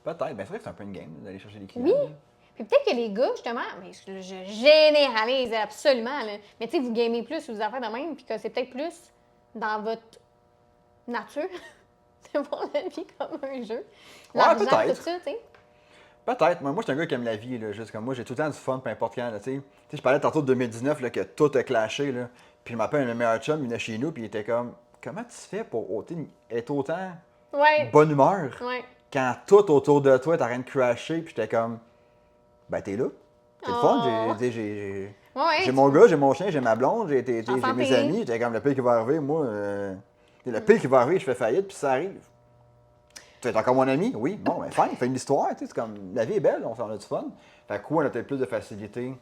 Peut-être. Ben, c'est vrai que c'est un peu une game, d'aller chercher les clients. Oui. là. Puis peut-être que les gars, justement, mais je généralise absolument, là. Mais tu sais, vous gamez plus, vous affaires de même, puis que c'est peut-être plus dans votre nature de voir la vie comme un jeu. L'argent, peut-être. tout ça, tu sais. Peut-être. Moi, je suis un gars qui aime la vie, là. Juste comme moi, j'ai tout le temps du fun, peu importe quand, là, tu sais. Tu sais, je parlais tantôt de 2019, là, que tout a clashé, là. Puis je m'appelle un meilleur chum, il venait chez nous, puis il était comme, comment tu fais pour être autant Ouais. bonne humeur Ouais. quand tout autour de toi est en train de crasher, puis j'étais comme, ben t'es là. C'est le fun, Oh. Ouais, j'ai mon gars, j'ai mon chien, j'ai ma blonde, j'ai En j'ai mes santé. amis, j'étais comme le pire qui va arriver, moi, le pire qui va arriver, je fais faillite, puis ça arrive. Tu es encore mon ami? Oui, bon, ben fine, fais une histoire, tu sais, c'est comme, la vie est belle, on s'en a du fun. Fait que, on a peut-être plus de facilité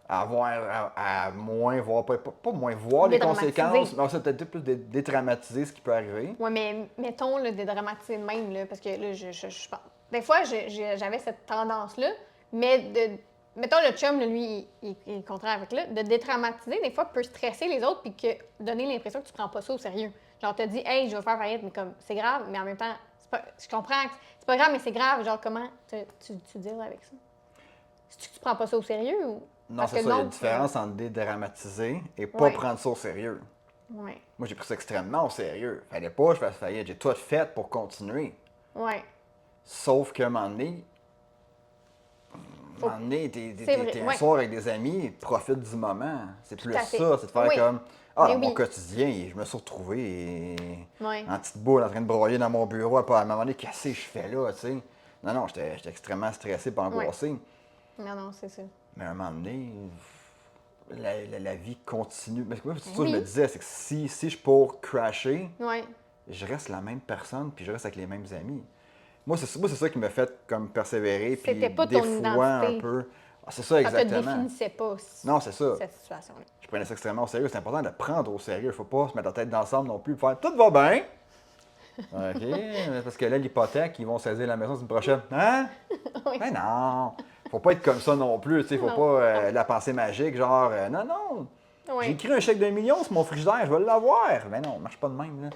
à voir, à moins voir, pas moins voir les Dédramatiser. conséquences, mais on sait peut-être plus dédramatiser ce qui peut arriver. Ouais, mais mettons le dédramatiser de même, là, parce que là, je pense. Des fois, j'avais cette tendance-là, mais mettons le chum, là, lui, il est contraire avec là. De dédramatiser, des fois, peut stresser les autres, puis donner l'impression que tu prends pas ça au sérieux. Genre, te dis, hey, je vais faire faillite, mais comme, c'est grave, mais en même temps, je comprends que c'est pas grave, mais c'est grave. Genre, comment tu deals avec ça? Est-ce que tu prends pas ça au sérieux ou. Non, Parce c'est que ça, il y a non, une différence entre dédramatiser et pas Ouais. prendre ça au sérieux. Ouais. Moi, j'ai pris ça extrêmement au sérieux. Fallait pas que je fasse faillite. J'ai tout fait pour continuer. Ouais. Sauf qu'à un moment donné, C'est vrai, t'es un ouais. soir avec des amis, profite du moment. C'est plus à ça, fait. c'est de faire Oui. comme ah, Mais dans mon oui. quotidien, je me suis retrouvé Ouais. en petite boule en train de broyer dans mon bureau, à un moment donné, qu'est-ce que je fais là, tu sais? Non, j'étais extrêmement stressé et angoissé. Non, c'est ça. Mais à un moment donné, la vie continue. Mais moi, c'est ça que Oui. je me disais, c'est que si je suis pour crasher, Ouais. je reste la même personne puis je reste avec les mêmes amis. Moi, c'est ça qui m'a fait comme persévérer puis C'était pas des ton fois un identité. peu. Ah, c'est ça Ça te exactement. définissait pas, Non, c'est ça. cette situation-là. Je prenais ça extrêmement au sérieux. C'est important de prendre au sérieux. Faut pas se mettre la tête d'ensemble non plus. Faire tout va bien. OK. Parce que là, l'hypothèque, ils vont saisir la maison une prochaine. Hein? Oui. Ben non. Faut pas être comme ça non plus. Tu sais, faut Non. pas la pensée magique, genre, non. J'ai Ouais. écrit un chèque d'1 million sur mon frigidaire, je vais l'avoir. Ben non, ça marche pas de même, là.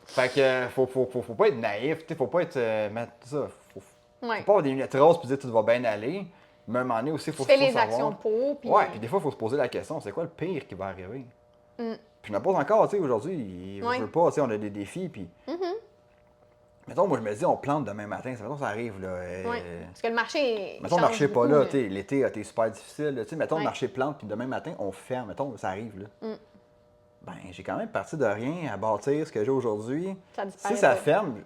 Fait que faut pas être naïf, tu sais, faut pas être. Mettre ça. Faut Ouais. pas avoir des lunettes roses puis dire tout va bien aller. Mais à un moment donné aussi, faut Tu fais les savoir. actions pour, puis. Ouais, puis des fois, il faut se poser la question, c'est quoi le pire qui va arriver? Puis je me pose encore, tu sais, aujourd'hui, Ouais. je veux pas, tu sais, on a des défis, puis... Mettons, moi, je me dis, on plante demain matin, mettons, ça arrive, là. Ouais. Parce que le marché. Mettons, le change marché n'est pas beaucoup, là, tu sais, l'été a été super difficile, tu sais, mettons, Ouais. le marché plante, puis demain matin, on ferme, mettons, ça arrive, là. Ben, j'ai quand même parti de rien à bâtir ce que j'ai aujourd'hui. Ça disparaît Si ça pas. ferme,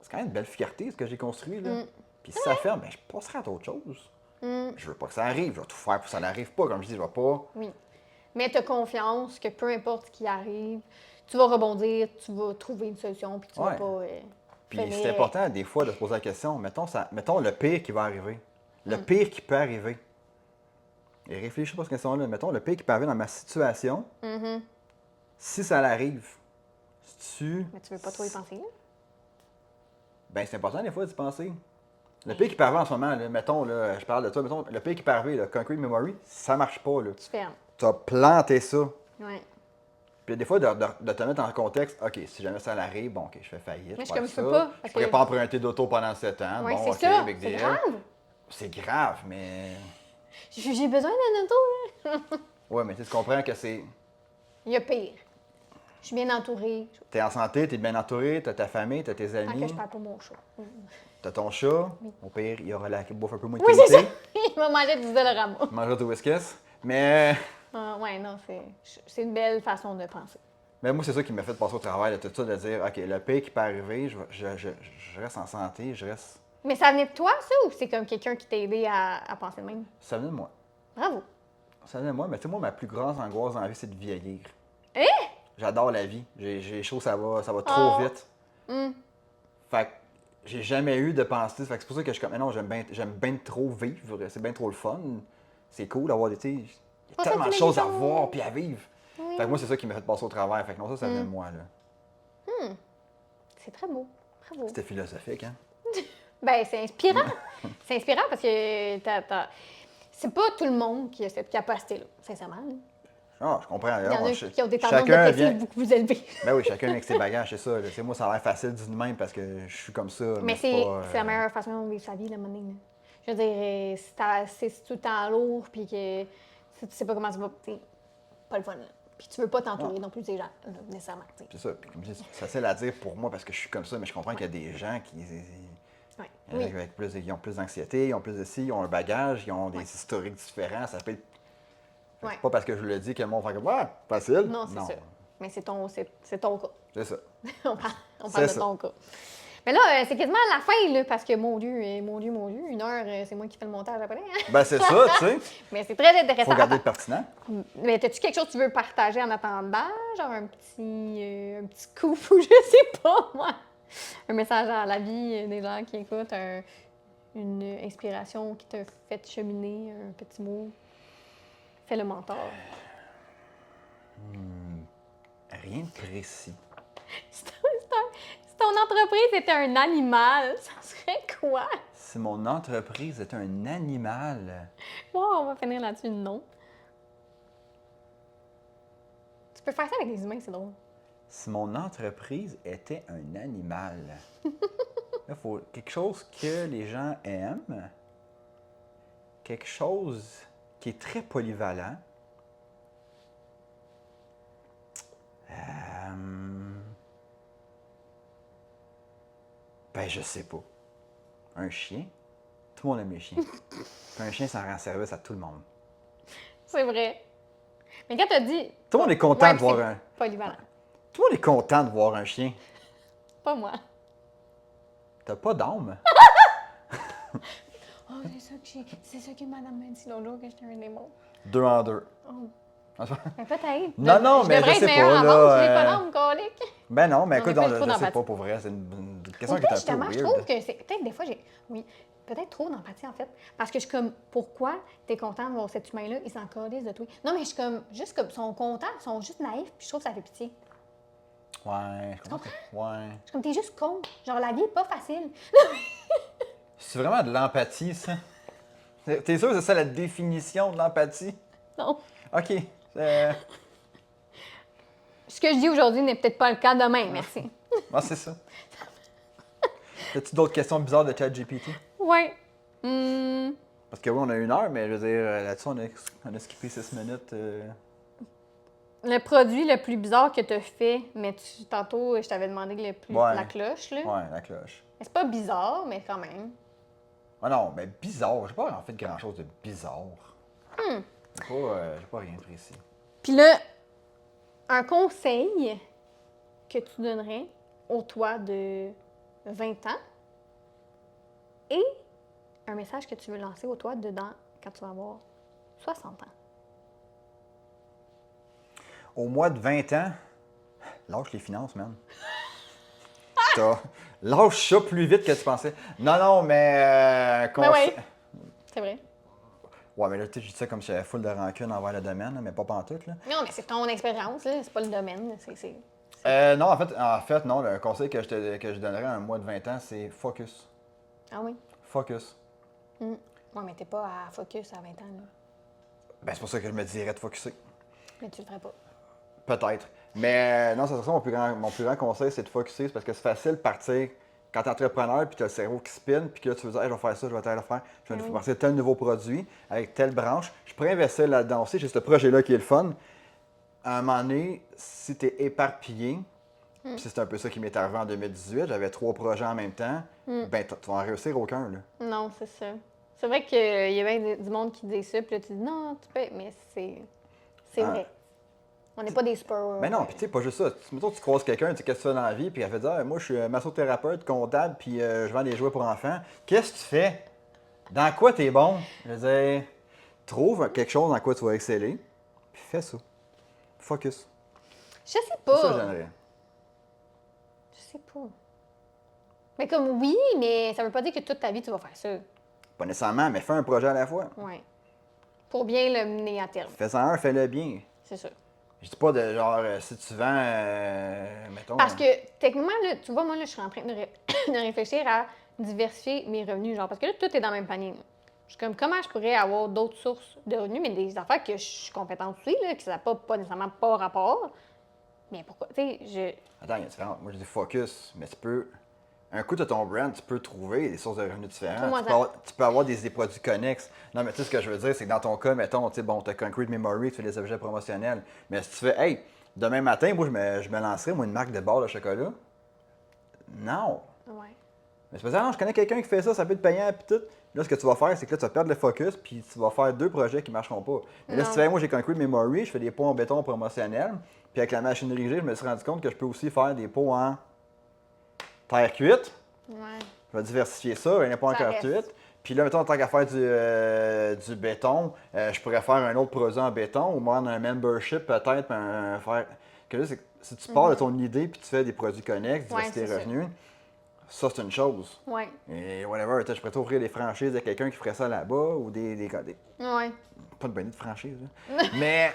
c'est quand même une belle fierté, ce que j'ai construit, là. Puis si ça ferme, ben, je passerai à d'autres choses. Je veux pas que ça arrive, je vais tout faire pour que ça n'arrive pas. Comme je dis, je vais pas. Oui. Mais tu as confiance que peu importe ce qui arrive, tu vas rebondir, tu vas trouver une solution, puis tu Ouais. vas pas. Puis finir- c'est important, des fois, de se poser la question mettons le pire qui va arriver. Le pire qui peut arriver. Et réfléchis pas à cette question-là. Mettons le pire qui peut arriver dans ma situation. Si ça l'arrive, si tu. Mais tu veux pas trop y penser, là? Ben, c'est important, des fois, d'y penser. Le pire qui peut arriver en ce moment, là, mettons, là, je parle de toi, mettons, le pire qui peut arriver, le Concrete Memory, ça marche pas, là. Tu fermes. Tu as planté ça. Ouais. Puis des fois, de te mettre en contexte, OK, si jamais ça l'arrive, bon, OK, je fais faillite. Mais je je comme, perds je peux ça. pas, Je parce pourrais que- pas emprunter d'auto pendant 7 ans. Ouais, bon, c'est OK, ça. big C'est deal. grave. C'est grave, mais. J'ai besoin d'un auto, là. Ouais, mais tu comprends que c'est. Il y a pire. Je suis bien entourée. T'es en santé, t'es bien entouré, t'as ta famille, t'as tes Tant que amis, je parle pas mon chat. t'as ton chat. Au pire, il y aura la bouffe un peu moins de Oui, c'est ça. qualité. Il m'a mangé du Dolorama. Tu mangeras du whiskas. Mais. Ouais, non, c'est une belle façon de penser. Mais moi, c'est ça qui m'a fait passer au travail, de tout ça, de dire, OK, le pire qui peut arriver, je reste en santé, je reste. Mais ça venait de toi, ça, ou c'est comme quelqu'un qui t'a aidé à penser de même? Ça venait de moi. Bravo. Ça venait de moi, mais tu sais, moi, ma plus grande angoisse dans la vie, c'est de vieillir. Hein? J'adore la vie. J'ai chaud, ça va trop Oh. vite. Hum. Fait que j'ai jamais eu de pensée. Fait que c'est pour ça que je suis comme, mais non, j'aime bien trop vivre. C'est bien trop le fun. C'est cool d'avoir des. Il y a Pour ça, tellement tu de mets choses des à choses. voir puis à vivre. Oui. Fait que moi, c'est ça qui m'a fait passer au travail. Fait que non, ça venait de moi, là. C'est très beau. Bravo. C'était philosophique, hein? Ben, c'est inspirant. C'est inspirant parce que c'est pas tout le monde qui a cette capacité-là, sincèrement. Là. Ah, je comprends. Il y en a Chacun qui ont des tendances vient- dépressives beaucoup plus élevées. Ben oui, chacun avec ses bagages, c'est ça. Là. Moi, ça a l'air facile du même parce que je suis comme ça. Mais c'est c'est pas, c'est la meilleure façon de vivre sa vie, la monnaie. Là. Je veux dire, si c'est tout le temps lourd, puis que si tu sais pas comment tu vas, c'est pas le fun. Là. Puis tu veux pas t'entourer non plus des gens, là, nécessairement. T'sais. C'est ça. Puis comme je dis, c'est facile à dire pour moi parce que je suis comme ça, mais je comprends qu'il y a des gens qui. Ouais. Il y en a avec ils ont plus d'anxiété, ils ont plus de ci, ils ont un bagage, ils ont des historiques différents. Ça peut être. Ouais. C'est pas parce que je le dis que le monde fait comme ouais, facile. Non, c'est ça. Mais c'est ton cas. C'est ça. on parle C'est de ça. ton cas. Mais là, c'est quasiment la fin, là, parce que mon Dieu, 1 heure, c'est moi qui fais le montage après. Hein? Ben c'est ça, tu sais. Mais c'est très intéressant. Faut garder le pertinent. Mais as-tu quelque chose que tu veux partager en attendant? Genre un petit coup, ou je sais pas, moi. Un message à la vie des gens qui écoutent, une inspiration qui t'a fait cheminer, un petit mot. Fais le mentor. Rien de précis. Si ton entreprise était un animal, ça serait quoi? Si mon entreprise était un animal. Wow, on va finir là-dessus, non. Tu peux faire ça avec les humains, c'est drôle. Si mon entreprise était un animal. Il faut quelque chose que les gens aiment. Quelque chose qui est très polyvalent. Ben, je sais pas. Un chien? Tout le monde aime les chiens. Puis un chien, ça rend service à tout le monde. C'est vrai. Mais quand t'as dit... Tout le monde est content Ouais, de voir c'est un... polyvalent. Tout le monde est content de voir un chien. Pas moi. T'as pas d'âme. Oh, c'est ça que madame m'a dit l'autre jour que j'étais un démon. 2 en 2. Oh. Mais peut-être. Non, mais devrais je être sais meilleure pas, en là, vente, j'ai pas d'âme, colique. Ben non, mais On écoute, a fait je trop sais d'empathie. pas pour vrai. C'est une question Ou qui est peut-être, un peu justement, je weird. trouve que c'est... Peut-être des fois, Oui, peut-être trop d'empathie, en fait. Parce que je suis comme, pourquoi t'es content de voir cet humain-là? Il s'en calisse de toi. Non, mais je suis comme, juste comme, ils sont contents, ils sont juste naïfs, puis je trouve que ça fait pitié. Ouais, je comprends. Ouais. Je suis comme, t'es juste con. Genre, la vie est pas facile. C'est vraiment de l'empathie, ça? T'es sûr que c'est ça la définition de l'empathie? Non. OK. Ce que je dis aujourd'hui n'est peut-être pas le cas demain, merci. Ah, c'est ça. As-tu d'autres questions bizarres de ChatGPT? Ouais. Parce que oui, on a 1 heure, mais je veux dire, là-dessus, on a skippé 6 minutes. Le produit le plus bizarre que tu as fait, mais tantôt, je t'avais demandé le plus Ouais. la cloche, là. Ouais, la cloche. Mais c'est pas bizarre, mais quand même. Ah non, mais bizarre. J'ai pas en fait grand-chose de bizarre. J'ai pas rien de précis. Puis là, un conseil que tu donnerais au toi de 20 ans et un message que tu veux lancer au toi dedans quand tu vas avoir 60 ans. Au mois de 20 ans, lâche les finances, man. Lâche ça plus vite que tu pensais. Non, mais... Ben ouais. C'est vrai. Ouais, mais là, tu sais, je dis ça comme si j'avais full de rancune envers le domaine, là, mais pas pantoute, là. Non, mais c'est ton expérience, là. C'est pas le domaine. C'est... Non, en fait, non. Le conseil que je donnerais à un mois de 20 ans, c'est focus. Ah oui? Focus. Ouais, mais t'es pas à focus à 20 ans, là. Ben, c'est pour ça que je me dirais de focusser. Mais tu le ferais pas. Peut-être. Mais non, c'est ça, mon plus grand conseil, c'est de focusser. C'est parce que c'est facile de partir quand tu es entrepreneur, puis tu as le cerveau qui spinne, puis que là, tu veux dire, hey, je vais faire ça, je vais le faire, je vais partir tel nouveau produit avec telle branche. Je pourrais investir là-dedans aussi. J'ai ce projet-là qui est le fun. À un moment donné, si tu es éparpillé, puis c'est un peu ça qui m'est arrivé en 2018, j'avais 3 projets en même temps, ben tu vas en réussir aucun. Là. Non, c'est ça. C'est vrai qu'il y a bien du monde qui dit ça, puis là, tu dis non, tu peux, mais c'est vrai. On n'est pas des spurs. Mais non, puis tu sais, pas juste ça. Mettons, tu croises quelqu'un, tu sais, qu'est-ce que tu fais dans la vie, puis elle fait dire, ah, moi, je suis massothérapeute, comptable, puis je vends des jouets pour enfants. Qu'est-ce que tu fais? Dans quoi tu es bon? Je veux dire, trouve quelque chose dans quoi tu vas exceller, puis fais ça. Focus. Je sais C'est ça que pas. j'aimerais. Je sais pas. Mais comme oui, mais ça veut pas dire que toute ta vie, tu vas faire ça. Pas nécessairement, mais fais un projet à la fois. Ouais. Pour bien le mener à terme. Fais-en un, fais-le bien. C'est ça. Je dis pas de genre, si tu vends, mettons. Parce que, techniquement, là, tu vois, moi, là, je suis en train de, de réfléchir à diversifier mes revenus. Genre, parce que là, tout est dans le même panier. Là. Je suis comme, comment je pourrais avoir d'autres sources de revenus, mais des affaires que je suis compétente aussi, là, que ça n'a pas nécessairement pas rapport. Mais pourquoi? Tu sais, Attends, il y a différent. Moi, je dis focus, mais tu peux. Un coup, tu as ton brand, tu peux trouver des sources de revenus différentes. Tu peux avoir des produits connexes. Non, mais tu sais, ce que je veux dire, c'est que dans ton cas, mettons, tu sais, bon, tu as Concrete Memory, tu fais des objets promotionnels. Mais si tu fais, hey, demain matin, moi, je me lancerai, moi, une marque de barres de chocolat. Non. Ouais. Mais c'est pas ça, non, je connais quelqu'un qui fait ça, ça peut être payant, puis tout. Là, ce que tu vas faire, c'est que là, tu vas perdre le focus, puis tu vas faire 2 projets qui ne marcheront pas. Mais là, si tu fais, moi, j'ai Concrete Memory, je fais des pots en béton promotionnels, puis avec la machinerie G, je me suis rendu compte que je peux aussi faire des pots en terre cuite. Ouais. Je vais diversifier ça, il n'y a pas Ça encore reste. cuite. Puis là, mettons, en tant qu'à faire du béton, je pourrais faire un autre produit en béton ou moi, un membership peut-être, faire. Que là, si tu pars de ton idée puis tu fais des produits connexes, diversifier tes c'est revenus, ça, c'est une chose. Ouais. Et whatever, je pourrais t'offrir des franchises à quelqu'un qui ferait ça là-bas ou Ouais. pas de bonne idée de franchise, là. Mais.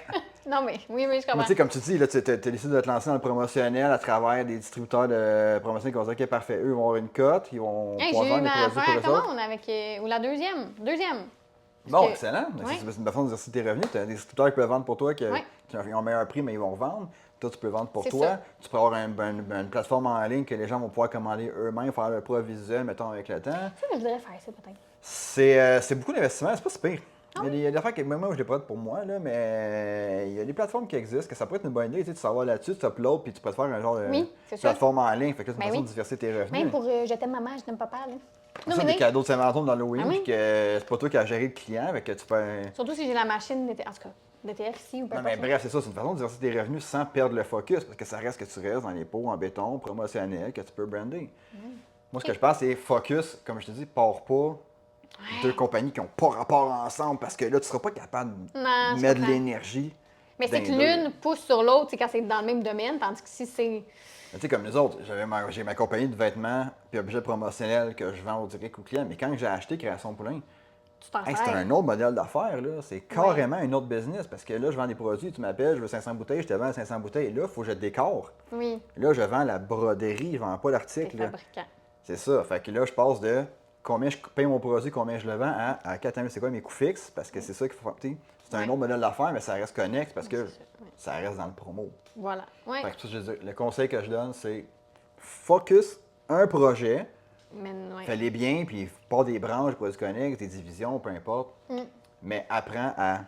Non, mais oui, je Mais comprends. tu sais, comme tu dis, là, tu as décidé de te lancer dans le promotionnel à travers des distributeurs de promotionnels qui vont dire, OK, parfait, eux vont avoir une cote, ils vont Hey, pouvoir j'ai eu vendre des ma produits première pour eux autres. commande avec. Ou la deuxième. Deuxième. Bon, que- excellent. Ouais. C'est une façon de diversifier tes revenus. Tu as des distributeurs qui peuvent vendre pour toi, qui Ouais. ont un meilleur prix, mais ils vont revendre. Toi, tu peux vendre pour C'est toi. ça. Tu peux avoir une plateforme en ligne que les gens vont pouvoir commander eux-mêmes, faire leur propre visuel, mettons, avec le temps. Ça, je voudrais faire ça peut-être. C'est beaucoup d'investissement, c'est pas si pire. Il y a des affaires que même moi, je l'ai pas pour moi, là, mais il y a des plateformes qui existent, que ça pourrait être une bonne idée, tu sais, de savoir là-dessus, tu uploads, puis tu peux te faire un genre de Oui, c'est ça. plateforme en ligne. Fait que là, c'est une Ben façon oui. de diversifier tes revenus. Même pour Je t'aime maman, je t'aime papa. Là. Non, ça, mais des cadeaux de Saint-Valentin dans l'Halloween, Ah oui? puis que c'est pas toi qui as géré le client, fait que tu peux. surtout si j'ai la machine, en tout cas, DTF ici ou peu Non, mais importe. bref, c'est ça, c'est une façon de diversifier tes revenus sans perdre le focus, parce que ça reste que tu restes dans les pots en béton promotionnels que tu peux brander. Moi, ce que je pense, c'est focus, comme je te dis, pars pas 2 compagnies qui n'ont pas rapport ensemble, parce que là, tu seras pas capable Non, de je mettre de comprends. l'énergie. Mais c'est dans que les deux. l'une pousse sur l'autre, c'est quand c'est dans le même domaine, tandis que si c'est. Tu sais, comme nous autres, j'ai ma compagnie de vêtements puis objets promotionnels que je vends au direct aux clients, mais quand j'ai acheté Création Poulain, Tu t'en hey, sers. c'est un autre modèle d'affaires, là. C'est carrément un autre business, parce que là, je vends des produits, tu m'appelles, je veux 500 bouteilles, je te vends 500 bouteilles. Là, il faut que je te décore. Oui, Là, je vends la broderie, je vends pas c'est l'article. là. fabricant. C'est ça. Fait que là, je passe de combien je paye mon produit, combien je le vends, à 4 c'est quoi mes coûts fixes, parce que c'est ça qu'il faut. C'est un Ouais. autre modèle d'affaires, mais ça reste connexe parce que C'est ça, ouais. ça reste dans le promo. Voilà. Ouais. Fait que ça, je veux dire, le conseil que je donne, c'est focus un projet, Mais ouais. fais-les bien, puis pas des branches, produits connexes, des divisions, peu importe. Mais apprends à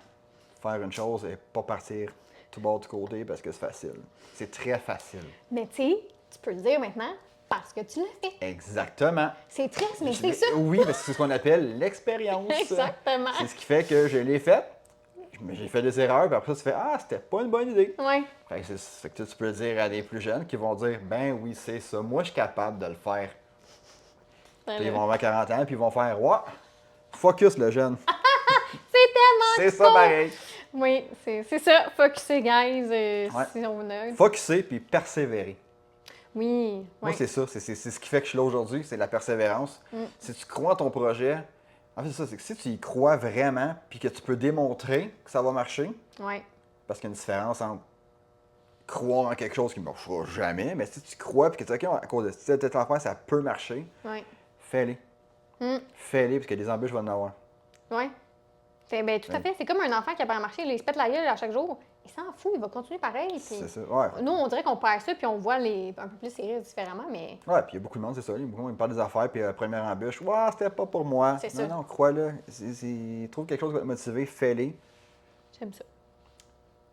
faire une chose et pas partir tout bord du côté parce que c'est facile. C'est très facile. Mais tu sais, tu peux le dire maintenant parce que tu l'as fait. Exactement. C'est triste, mais c'est ça. Oui, mais c'est ce qu'on appelle l'expérience. Exactement. C'est ce qui fait que je l'ai fait. J'ai fait des erreurs, puis après ça, tu fais ah, c'était pas une bonne idée. Ouais. Fait que, fait que tu peux le dire à des plus jeunes qui vont dire ben oui, c'est ça, moi je suis capable de le faire. Puis ils vont avoir 40 ans, puis ils vont faire ouais, focus le jeune. C'est tellement C'est ça pareil. Oui, c'est ça. Focusser, guys. Ouais. Si on a. Focuser puis persévérer. Oui. Moi, Ouais. c'est ça. C'est ce qui fait que je suis là aujourd'hui, c'est la persévérance. Si tu crois en ton projet, en fait, c'est ça, c'est que si tu y crois vraiment, puis que tu peux démontrer que ça va marcher, Ouais. parce qu'il y a une différence entre croire en quelque chose qui ne marchera jamais, mais si tu crois, puis que tu dis, OK, à cause de cette affaire, ça peut marcher, Ouais. fais-les. Fais-les, parce qu'il y a des embûches, je vais en avoir. Ouais. Ben, tout à fait. C'est comme un enfant qui apprend à marcher. Là, il se pète la gueule à chaque jour. il s'en fout, il va continuer pareil. Puis C'est ça, ouais. nous, on dirait qu'on perd ça, puis on voit un peu plus les risques différemment, mais Ouais, puis il y a beaucoup de monde, c'est ça. Il y a beaucoup de monde qui me parle des affaires, puis première embûche, ouais, c'était pas pour moi. C'est non, ça. non, crois-le. Trouve quelque chose qui va te motiver, fais-les. j'aime ça.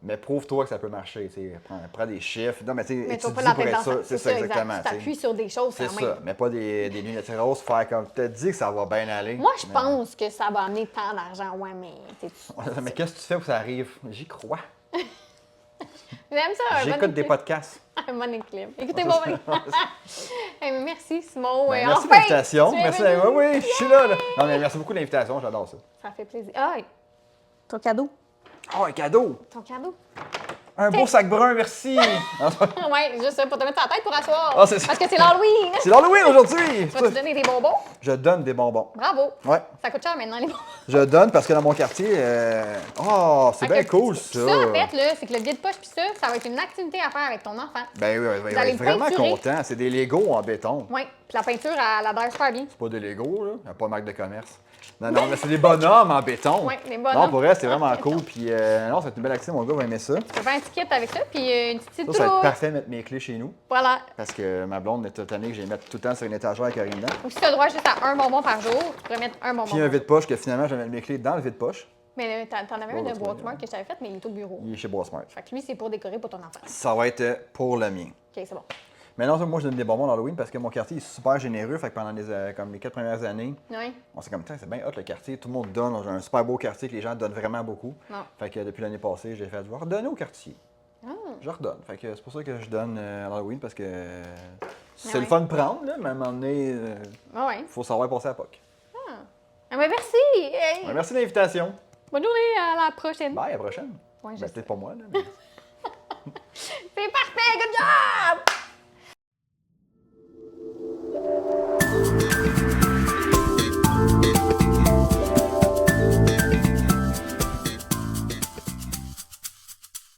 Mais prouve-toi que ça peut marcher, tu sais. Prends des chiffres. Non, mais tu sais, Mais tu vas étudie pas la pour tête être dans sûr. ça. C'est ça, exactement. Tu tu sais. t'appuies sur des choses C'est quand ça. même. Mais pas des lunettes roses, faire comme. Tu te dis que ça va bien aller. Moi, je mais- pense que ça va amener tant d'argent, ouais, mais Mais qu'est-ce que tu fais pour que ça arrive? J'y crois. J'aime ça. J'écoute des podcasts. Un bon équilibre. Écoutez, bon merci, Simon. Ben, Et merci de enfin, l'invitation. tu es Merci. venu. Oui, oui, je suis là. Non, mais merci beaucoup de l'invitation. J'adore ça. Ça fait plaisir. Ah, ton cadeau. Oh, un cadeau! Ton cadeau. Un beau sac brun, merci! Ouais, juste ça, pour te mettre sur la tête pour asseoir. Ah, c'est ça. Parce que c'est l'Halloween. C'est l'Halloween aujourd'hui! Tu vas-tu donner des bonbons? Je donne des bonbons. Bravo. Ouais. Ça coûte cher maintenant, les bonbons. Je donne parce que dans mon quartier. Oh, c'est bien Fait que cool ça! Ça, en fait, là, c'est que le vide-poche, puis ça va être une activité à faire avec ton enfant. Ben oui, Vous il va allez être vraiment peinturer. content. C'est des Legos en béton. Oui, puis la peinture, elle adhère super bien. C'est pas des Legos, là. Il n'y a pas de marque de commerce. Non, non, mais c'est des bonhommes en béton. Oui, les bonhommes. Non, pour vrai, c'est vraiment en cool. béton. Puis, non, ça va être une belle activité. Mon gars va aimer ça. Tu peux faire un petit kit avec ça, puis une petite Ça, ça va être trousse. parfait de mettre mes clés chez nous. Voilà. Parce que ma blonde est toute année que j'ai mettre tout le temps sur une étagère avec rien dedans. Ou si tu as droit juste à un bonbon par jour, tu pourrais mettre un bonbon. Puis un vide-poche que finalement, je vais mettre mes clés dans le vide-poche. Mais t'en avais un Oh, de tu Boîte vois, Smart que je t'avais fait, mais il est au bureau. Il est chez Boissmart. Fait que lui, c'est pour décorer pour ton enfant. Ça va être pour le mien. OK, c'est bon. Mais non, moi, je donne des bonbons d'Halloween parce que mon quartier est super généreux. Fait que pendant comme les 4 premières années, Oui. on s'est comme, tiens, c'est bien hot le quartier. Tout le monde donne. J'ai un super beau quartier que les gens donnent vraiment beaucoup. Non. Fait que depuis l'année passée, j'ai fait, je vais redonner au quartier. Ah. Je redonne. Fait que c'est pour ça que je donne à l'Halloween parce que c'est Ah le ouais. fun de prendre, là, mais à un moment donné, Ah ouais. faut savoir passer à la POC. Ah, mais merci! Hey. Ouais, merci de l'invitation. Bonne journée, à la prochaine. Bye, à la prochaine. Ouais, je Ben, sais. peut-être pas moi, là. mais- C'est parfait, good job!